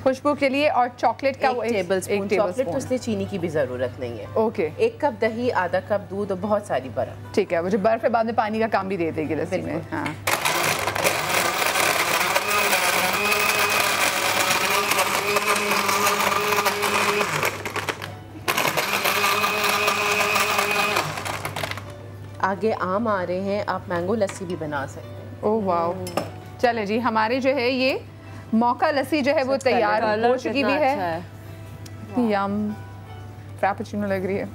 खुशबू के लिए, और चॉकलेट का 1 टेबलस्पून। चॉकलेट तो इसलिए चीनी की भी जरूरत नहीं है। ओके। 1 कप दही, आधा कप दूध और बहुत सारी बर्फ। ठीक है, मुझे बर्फ बाद में पानी का काम भी दे देगी लस्सी में। हाँ। आगे आम आ रहे हैं, आप मैंगो लस्सी भी बना सकते हैं। ओह वाह, चले जी, हमारे जो है ये मौका लस्सी जो है वो तैयार हो चुकी भी है। यम, फ्रापेचिनो लग रही है।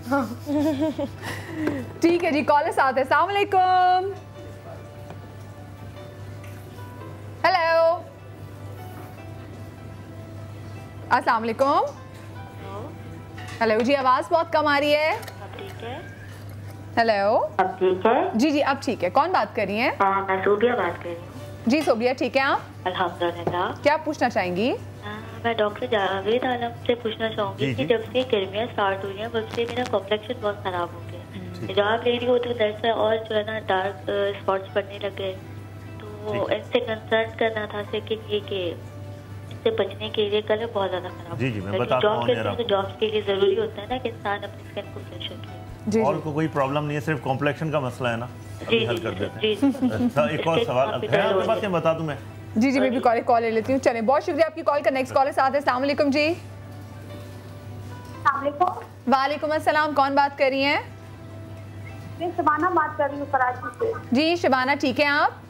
ठीक है जी, कॉलर साथ है। अस्सलाम वालेकुम। हेलो, अस्सलाम वालेकुम। हेलो जी, आवाज बहुत कम आ रही है। ठीक है। हेलो, अब ठीक है? जी अब ठीक है। कौन बात कर रही हैं? मैं सोबिया बात कर रही हूँ। जी सोबिया, ठीक है आप? अल्हम्दुलिल्लाह। क्या पूछना चाहेंगी? मैं डॉक्टर जावेद आलम से पूछना चाहूँगी कि जब से गर्मियाँ स्टार्ट हुई हैं तब से मेरा कॉम्प्लेक्शन बहुत खराब हो गया। हिजाब ले रही हो तो दर्द से और जो है ना डार्क स्पॉट्स पड़ने लग गए। तो इनसे कंसर्न करना था कि इससे बचने के लिए कलर बहुत ज्यादा खराब। जी मैं बताता हूँ। जॉब के लिए जरूरी होता है ना कि इंसान अपनी स्किन को फ्रेश रखे। और को कोई प्रॉब्लम नहीं है, सिर्फ कॉम्प्लेक्शन का मसला है ना, अभी हल कर देते हैं। अच्छा, एक और सवाल है आपके पास, क्या बता दूं मैं? जी जी, मैं भी कॉल ले लेती हूँ। चलें, बहुत शुक्रिया आपकी कॉल का। नेक्स्ट कॉलर साथ है। अस्सलाम वालेकुम जी। वालेकुम अस्सलाम, कौन बात कर रही हैं? मैं शबाना बात कर रही हूँ कराची से। जी शबाना, ठीक है आप?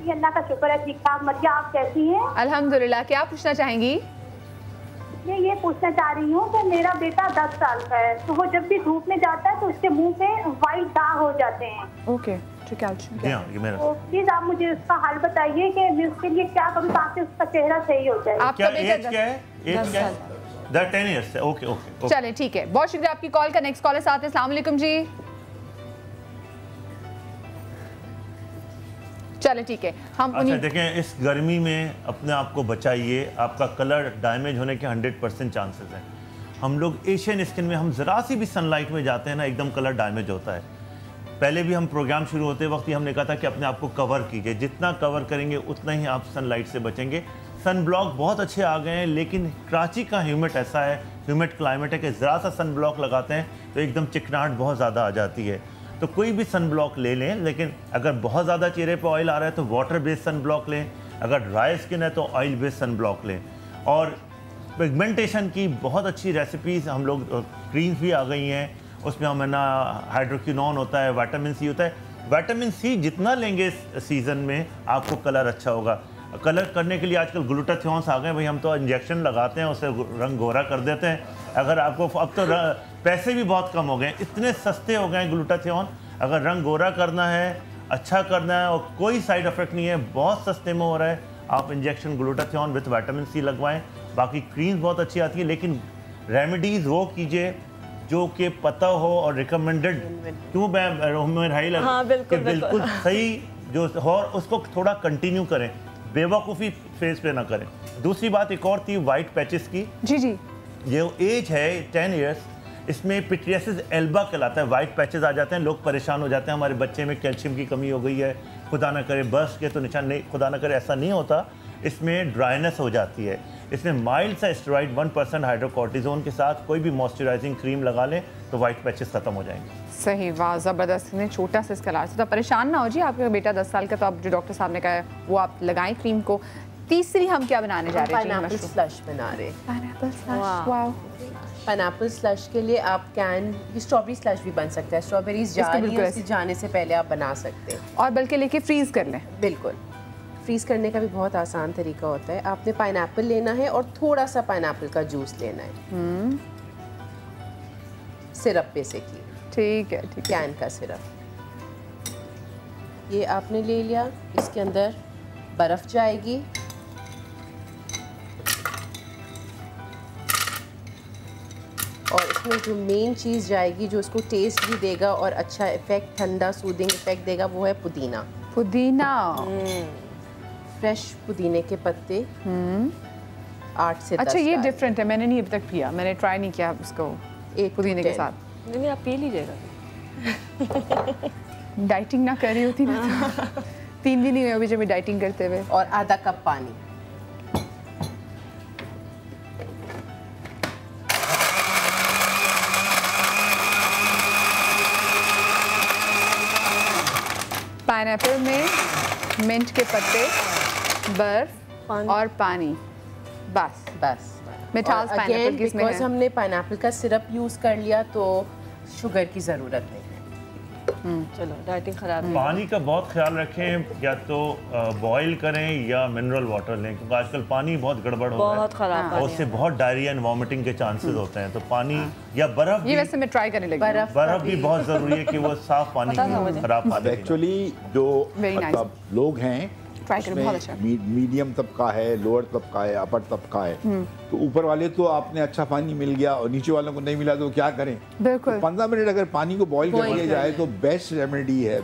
जी अल्लाह का शुक्र है, ठीक ठाक। मरिया आप कैसी हैं? अल्हम्दुलिल्लाह। क्या पूछना चाहेंगी? मैं ये पूछना चाह रही हूँ कि मेरा बेटा 10 साल का है, तो वो जब भी धूप में जाता है तो उसके मुंह पे वाइट दाग हो जाते हैं। ओके, ठीक है। तो प्लीज आप मुझे उसका हल बताइए कि मैं उसके लिए क्या करूँ ताकि उसका चेहरा सही हो जाए। आपका बेटा 10 years। ओके। चले, ठीक है। बहुत शुक्रिया आपकी कॉल का। नेक्स्ट कॉलर साथ है। अस्सलाम वालेकुम जी। चले, ठीक है। हम अच्छा देखें, इस गर्मी में अपने आप को बचाइए। आपका कलर डैमेज होने के 100% चांसेस हैं। हम लोग एशियन स्किन में हम ज़रा सी भी सनलाइट में जाते हैं ना, एकदम कलर डैमेज होता है। पहले भी हम प्रोग्राम शुरू होते वक्त ही हमने कहा था कि अपने आप को कवर कीजिए। जितना कवर करेंगे उतना ही आप सनलाइट से बचेंगे। सन ब्लॉक बहुत अच्छे आ गए हैं, लेकिन कराची का ह्यूमिड ऐसा है, ह्यूमिड क्लाइमेट है कि ज़रा सा सन ब्लॉक लगाते हैं तो एकदम चिकनाहट बहुत ज़्यादा आ जाती है। तो कोई भी सन ब्लॉक ले लें, लेकिन अगर बहुत ज़्यादा चेहरे पे ऑयल आ रहा है तो वाटर बेस्ड सन ब्लॉक लें। अगर ड्राई स्किन है तो ऑयल बेस्ड सन ब्लॉक लें। और पिगमेंटेशन की बहुत अच्छी रेसिपीज़ हम लोग, क्रीम्स भी आ गई हैं। उसमें हमें ना हाइड्रोक्विनोन होता है, विटामिन सी होता है। विटामिन सी जितना लेंगे इस सीज़न में आपको कलर अच्छा होगा। कलर करने के लिए आजकल ग्लूटाथियोन्स आ गए भाई, हम तो इंजेक्शन लगाते हैं, उससे रंग गोरा कर देते हैं। अगर आपको अब तो पैसे भी बहुत कम हो गए, इतने सस्ते हो गए ग्लूटाथियोन। अगर रंग गोरा करना है, अच्छा करना है और कोई साइड इफेक्ट नहीं है, बहुत सस्ते में हो रहा है। आप injection glutathione with vitamin C लगवाएं। बाकी क्रीम्स बहुत अच्छी आती है, लेकिन रेमेडीज़ वो कीजिए जो कि पता हो और रिकमेंडेड। क्यों बिल्कुल सही जो हो, उसको थोड़ा कंटिन्यू करें, बेवकूफ़ी फेस पे ना करें। दूसरी बात एक और थी वाइट पैचेस की। जी जी, ये एज है 10 इयर्स, इसमें पिट्रियासिस एल्बा कहलाता है। वाइट पैचेस आ जाते हैं, लोग परेशान हो जाते हैं, हमारे बच्चे में कैल्शियम की कमी हो गई है, खुदा ना करे बर्स्ट के तो निशान नहीं, खुदा ना करे ऐसा नहीं होता। इसमें ड्राइनेस हो जाती है। इसमें माइल्ड सा स्टेरॉइड 1% हाइड्रोकॉर्टिजोन के साथ कोई भी मॉइस्चराइजिंग क्रीम लगा लें तो वाइट पैचेस खत्म हो जाएंगे। सही, वाह ज़बरदस्त। ने छोटा सा इसका इलाज था। परेशान ना हो जी, आपका बेटा 10 साल का, तो आप जो डॉक्टर साहब ने कहा है वो आप लगाएं क्रीम को। तीसरी हम क्या बनाने जा रहे हैं? पाइनएप्पल स्लश बना रहे हैं। पाइनएप्पल स्लश, वाह। पाइनएप्पल स्लश के लिए आप कैन, ये स्ट्रॉबेरी स्लश भी बन सकता है। स्ट्रॉबेरीज जाने से पहले आप बना सकते हैं और बल्कि लेके फ्रीज कर लें। बिल्कुल, फ्रीज करने का भी बहुत आसान तरीका होता है। आपने पाइनएप्पल लेना है और थोड़ा सा पाइनएप्पल का जूस लेना है, सिरप बेसिकली। ठीक है, ठीक है। कैन का सिरप ये आपने ले लिया। इसके अंदर बर्फ जाएगी, और इसमें जो मेन चीज़ जाएगी जो इसको टेस्ट भी देगा और अच्छा इफेक्ट, ठंडा सूदिंग इफेक्ट देगा, वो है पुदीना। पुदीना, फ्रेश पुदीने के पत्ते 8 से 10। अच्छा, ये डिफरेंट है, मैंने नहीं अभी तक पिया, मैंने ट्राई नहीं किया उसको एक पुदीने के साथ। नहीं, आप पी लीजिएगा। डाइटिंग ना कर रही होती ना तो 3 दिन ही हुए अभी जब डाइटिंग करते हुए। और आधा कप पानी। पाइनएप्पल में मिंट के पत्ते, बर्फ और पानी, बस मिठास पाइनएप्पल की इसमें है। हमने पाइनएप्पल का सिरप यूज़ कर लिया तो शुगर की ज़रूरत नहीं है। चलो, डाइटिंग खराब है। पानी का बहुत ख्याल रखें, या तो बॉईल करें या मिनरल वाटर लें, क्योंकि आजकल पानी बहुत गड़बड़ हो रहा है, बहुत खराब और उससे बहुत डायरिया एंड वॉमिटिंग के चांसेस होते हैं। तो पानी या बर्फ, ये वैसे मैं ट्राई करने लगी। बर्फ भी बहुत ज़रूरी है कि वो साफ पानी की, खराब पानी। एक्चुअली जो मतलब लोग हैं मीडियम तबका है, लोअर तबका है, अपर तबका है, तो ऊपर वाले तो आपने अच्छा पानी मिल गया और नीचे वालों को नहीं मिला तो क्या करें? बिल्कुल, 15 मिनट अगर पानी को बॉईल कर दिया जाए तो बेस्ट रेमेडी है।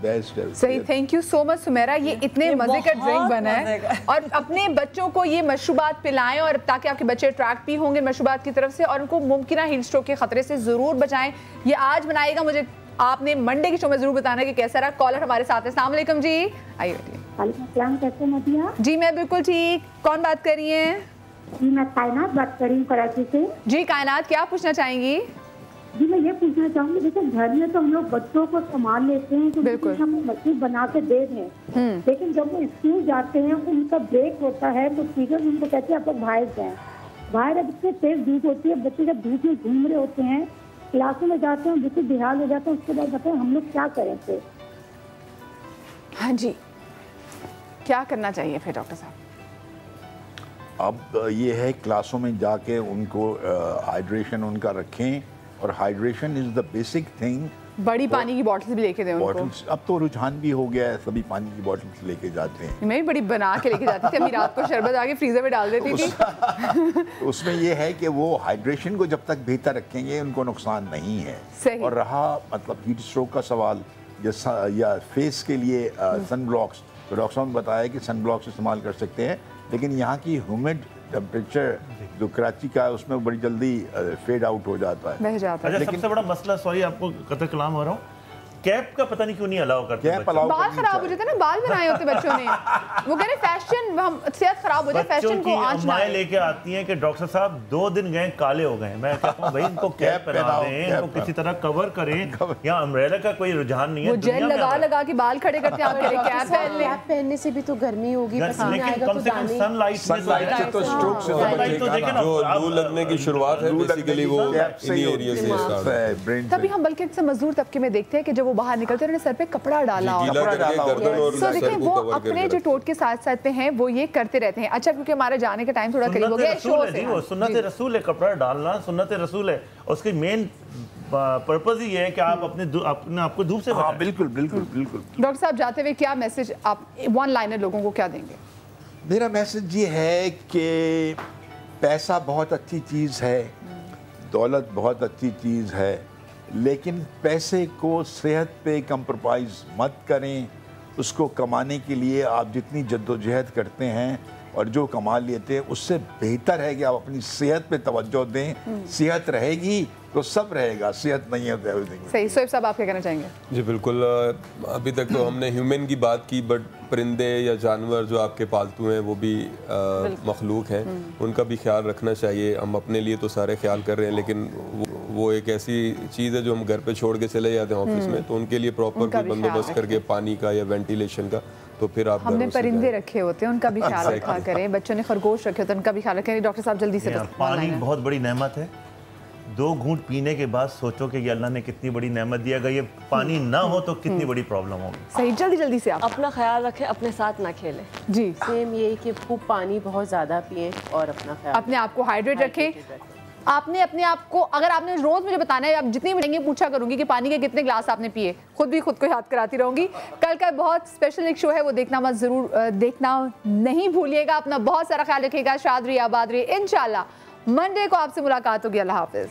बेस्ट है। सही, thank you so much Sumera. ये इतने मजे का ड्रिंक बना है, और अपने बच्चों को ये मशरूबात पिलाएं, और ताकि आपके बच्चे अट्रैक्ट भी होंगे मशरूबात की तरफ से, और उनको मुमकिन हीट स्ट्रोक के खतरे से जरूर बचाएं। ये आज बनाएगा, मुझे आपने मंडे की शो में जरूर बताना कि कैसा रहा। कॉलर हमारे साथ है। अस्सलाम वालेकुम जी, आइए बैठिए। कैसे मदिया? जी मैं बिल्कुल ठीक। कौन बात कर रही हैं? जी मैं कायनात बात कर रही हूँ कराची से। जी कायनात, क्या पूछना चाहेंगी? जी मैं मैं ये पूछना चाहूंगी, जैसे घर में तो हम लोग बच्चों को संभाल लेते हैं क्योंकि हम मछली बना के दे रहे हैं, लेकिन जब वो स्कूल जाते हैं उनका ब्रेक होता है तो टीचर उनको कहते हैं आप लोग बाहर जाएं। बाहर अब इतनी तेज धूप होती है, बच्चे जब धूप में घूम रहे होते हैं, क्लासों में जाते हैं, बिल्कुल बेहाल हो जाते हैं, उसके बाद बताएं हम लोग क्या करें फिर? हाँ जी, क्या करना चाहिए फिर डॉक्टर साहब? अब ये है क्लासों में जाके उनको हाइड्रेशन उनका रखें, और hydration is the basic thing. बड़ी पानी की बॉटल्स भी लेके दें उनको। अब तो रुझान भी हो गया है, सभी पानी की बॉटल्स लेके जाते हैं। मैं भी बड़ी बना के लेके जाती थी, अभी रात को शरबत आके फ्रीजर में डाल देती थी। उसमें ये है कि वो हाइड्रेशन को जब तक बेहतर रखेंगे उनको नुकसान नहीं है। सही। और रहा मतलब हीट स्ट्रोक का सवाल या फेस के लिए सन ब्लॉक्स, तो डॉक्टर साहब ने बताया कि सन ब्लॉक्स इस्तेमाल कर सकते हैं, लेकिन यहाँ की ह्यूमिड टेम्परेचर जो कराची का है उसमें बड़ी जल्दी फेड आउट हो जाता है। अच्छा, सबसे बड़ा मसला, सॉरी आपको कतई कलाम हो रहा हूँ, कैप का पता नहीं क्यों नहीं अलाउ करते। बाल खराब हो जाते हैं ना, बाल बनाए होते बच्चों ने, वो कह रहे फैशन, हम सेहत खराब हो जाए, फैशन को आंच ना आए। लेके आती हैं कि डॉक्टर साहब 2 दिन गए काले हो गए। मैं कहता हूं भाई इनको कैप पहना दें, इनको किसी तरह कवर करें, या अम्ब्रेला का कोई रुझान नहीं है। वो जेल लगा के बाल खड़े करते हैं, आप कैप पहन ले। कैप पहनने से भी तो गर्मी होगी, पसीना आएगा तो दाने। सनलाइट से तो स्ट्रोक से जो लू लगने की शुरुआत है बेसिकली वो इन्हीं एरिया से स्टार्ट है। तभी हम बल्कि अक्सर मजदूर तबके में देखते हैं कि जब वो बाहर निकलते हैं सर पे कपड़ा डाला तो देखिए वो अपने जो टोट के साथ साथ पे हैं वो ये करते रहते हैं। अच्छा, क्योंकि हमारे जाने का टाइम थोड़ा करीब हो गया है, शो से वो सुन्नत रसूल है, कपड़ा डालना सुन्नत रसूल है, उसकी मेन पर्पस ही है कि आप अपने आपको धूप से बचाएं। बिल्कुल बिल्कुल बिल्कुल। डॉक्टर साहब जाते हुए क्या मैसेज आप वन लाइनर लोगों को क्या देंगे? मेरा मैसेज ये है कि पैसा बहुत अच्छी चीज़ है, दौलत बहुत अच्छी चीज़ है, लेकिन पैसे को सेहत पे कंप्रोमाइज़ मत करें। उसको कमाने के लिए आप जितनी जद्दोजहद करते हैं और जो कमा लेते हैं उससे बेहतर है कि आप अपनी सेहत पे तवज्जो दें। सेहत रहेगी तो सब रहेगा, सेहत नहीं है तो सही। सोएब साहब आप क्या कहना चाहेंगे? जी बिल्कुल, अभी तक तो हमने ह्यूमन की बात की, बट परिंदे या जानवर जो आपके पालतू हैं वो भी मखलूक हैं, उनका भी ख्याल रखना चाहिए। हम अपने लिए तो सारे ख्याल कर रहे हैं, लेकिन वो एक ऐसी चीज़ है जो हम घर पे छोड़ के चले जाते हैं ऑफिस में, तो उनके लिए प्रॉपर बंदोबस्त करके पानी का या वेंटिलेशन का, तो फिर आप हमने परिंदे रखे होते हैं उनका भी ख्याल रखा करें, बच्चों ने खरगोश रखे होते हैं उनका भी ख्याल रखें। डॉक्टर साहब जल्दी से पानी बहुत बड़ी नेमत है। 2 घूंट पीने के बाद सोचो कि ये अल्लाह ने कितनी बड़ी नेमत दी, अगर ये पानी ना हो तो कितनी बड़ी प्रॉब्लम होगी। सही, जल्दी जल्दी से आप अपना ख्याल रखें, अपने साथ ना खेलें। जी सेम यही कि खूब पानी बहुत ज़्यादा पिए और अपना ख्याल, अपने आप को हाइड्रेट रखें। आपने अपने आप को, अगर आपने रोज मुझे बताना है, आप जितनी मिलेंगे पूछा करूंगी कि पानी के कितने ग्लास आपने पिए, खुद भी खुद को याद कराती रहूंगी। कल का बहुत स्पेशल एक शो है, वो देखना मत जरूर देखना नहीं भूलिएगा। अपना बहुत सारा ख्याल रखिएगा। शाद रही आबाद रही। इंशाल्लाह मंडे को आपसे मुलाकात होगी। अल्लाह हाफिज।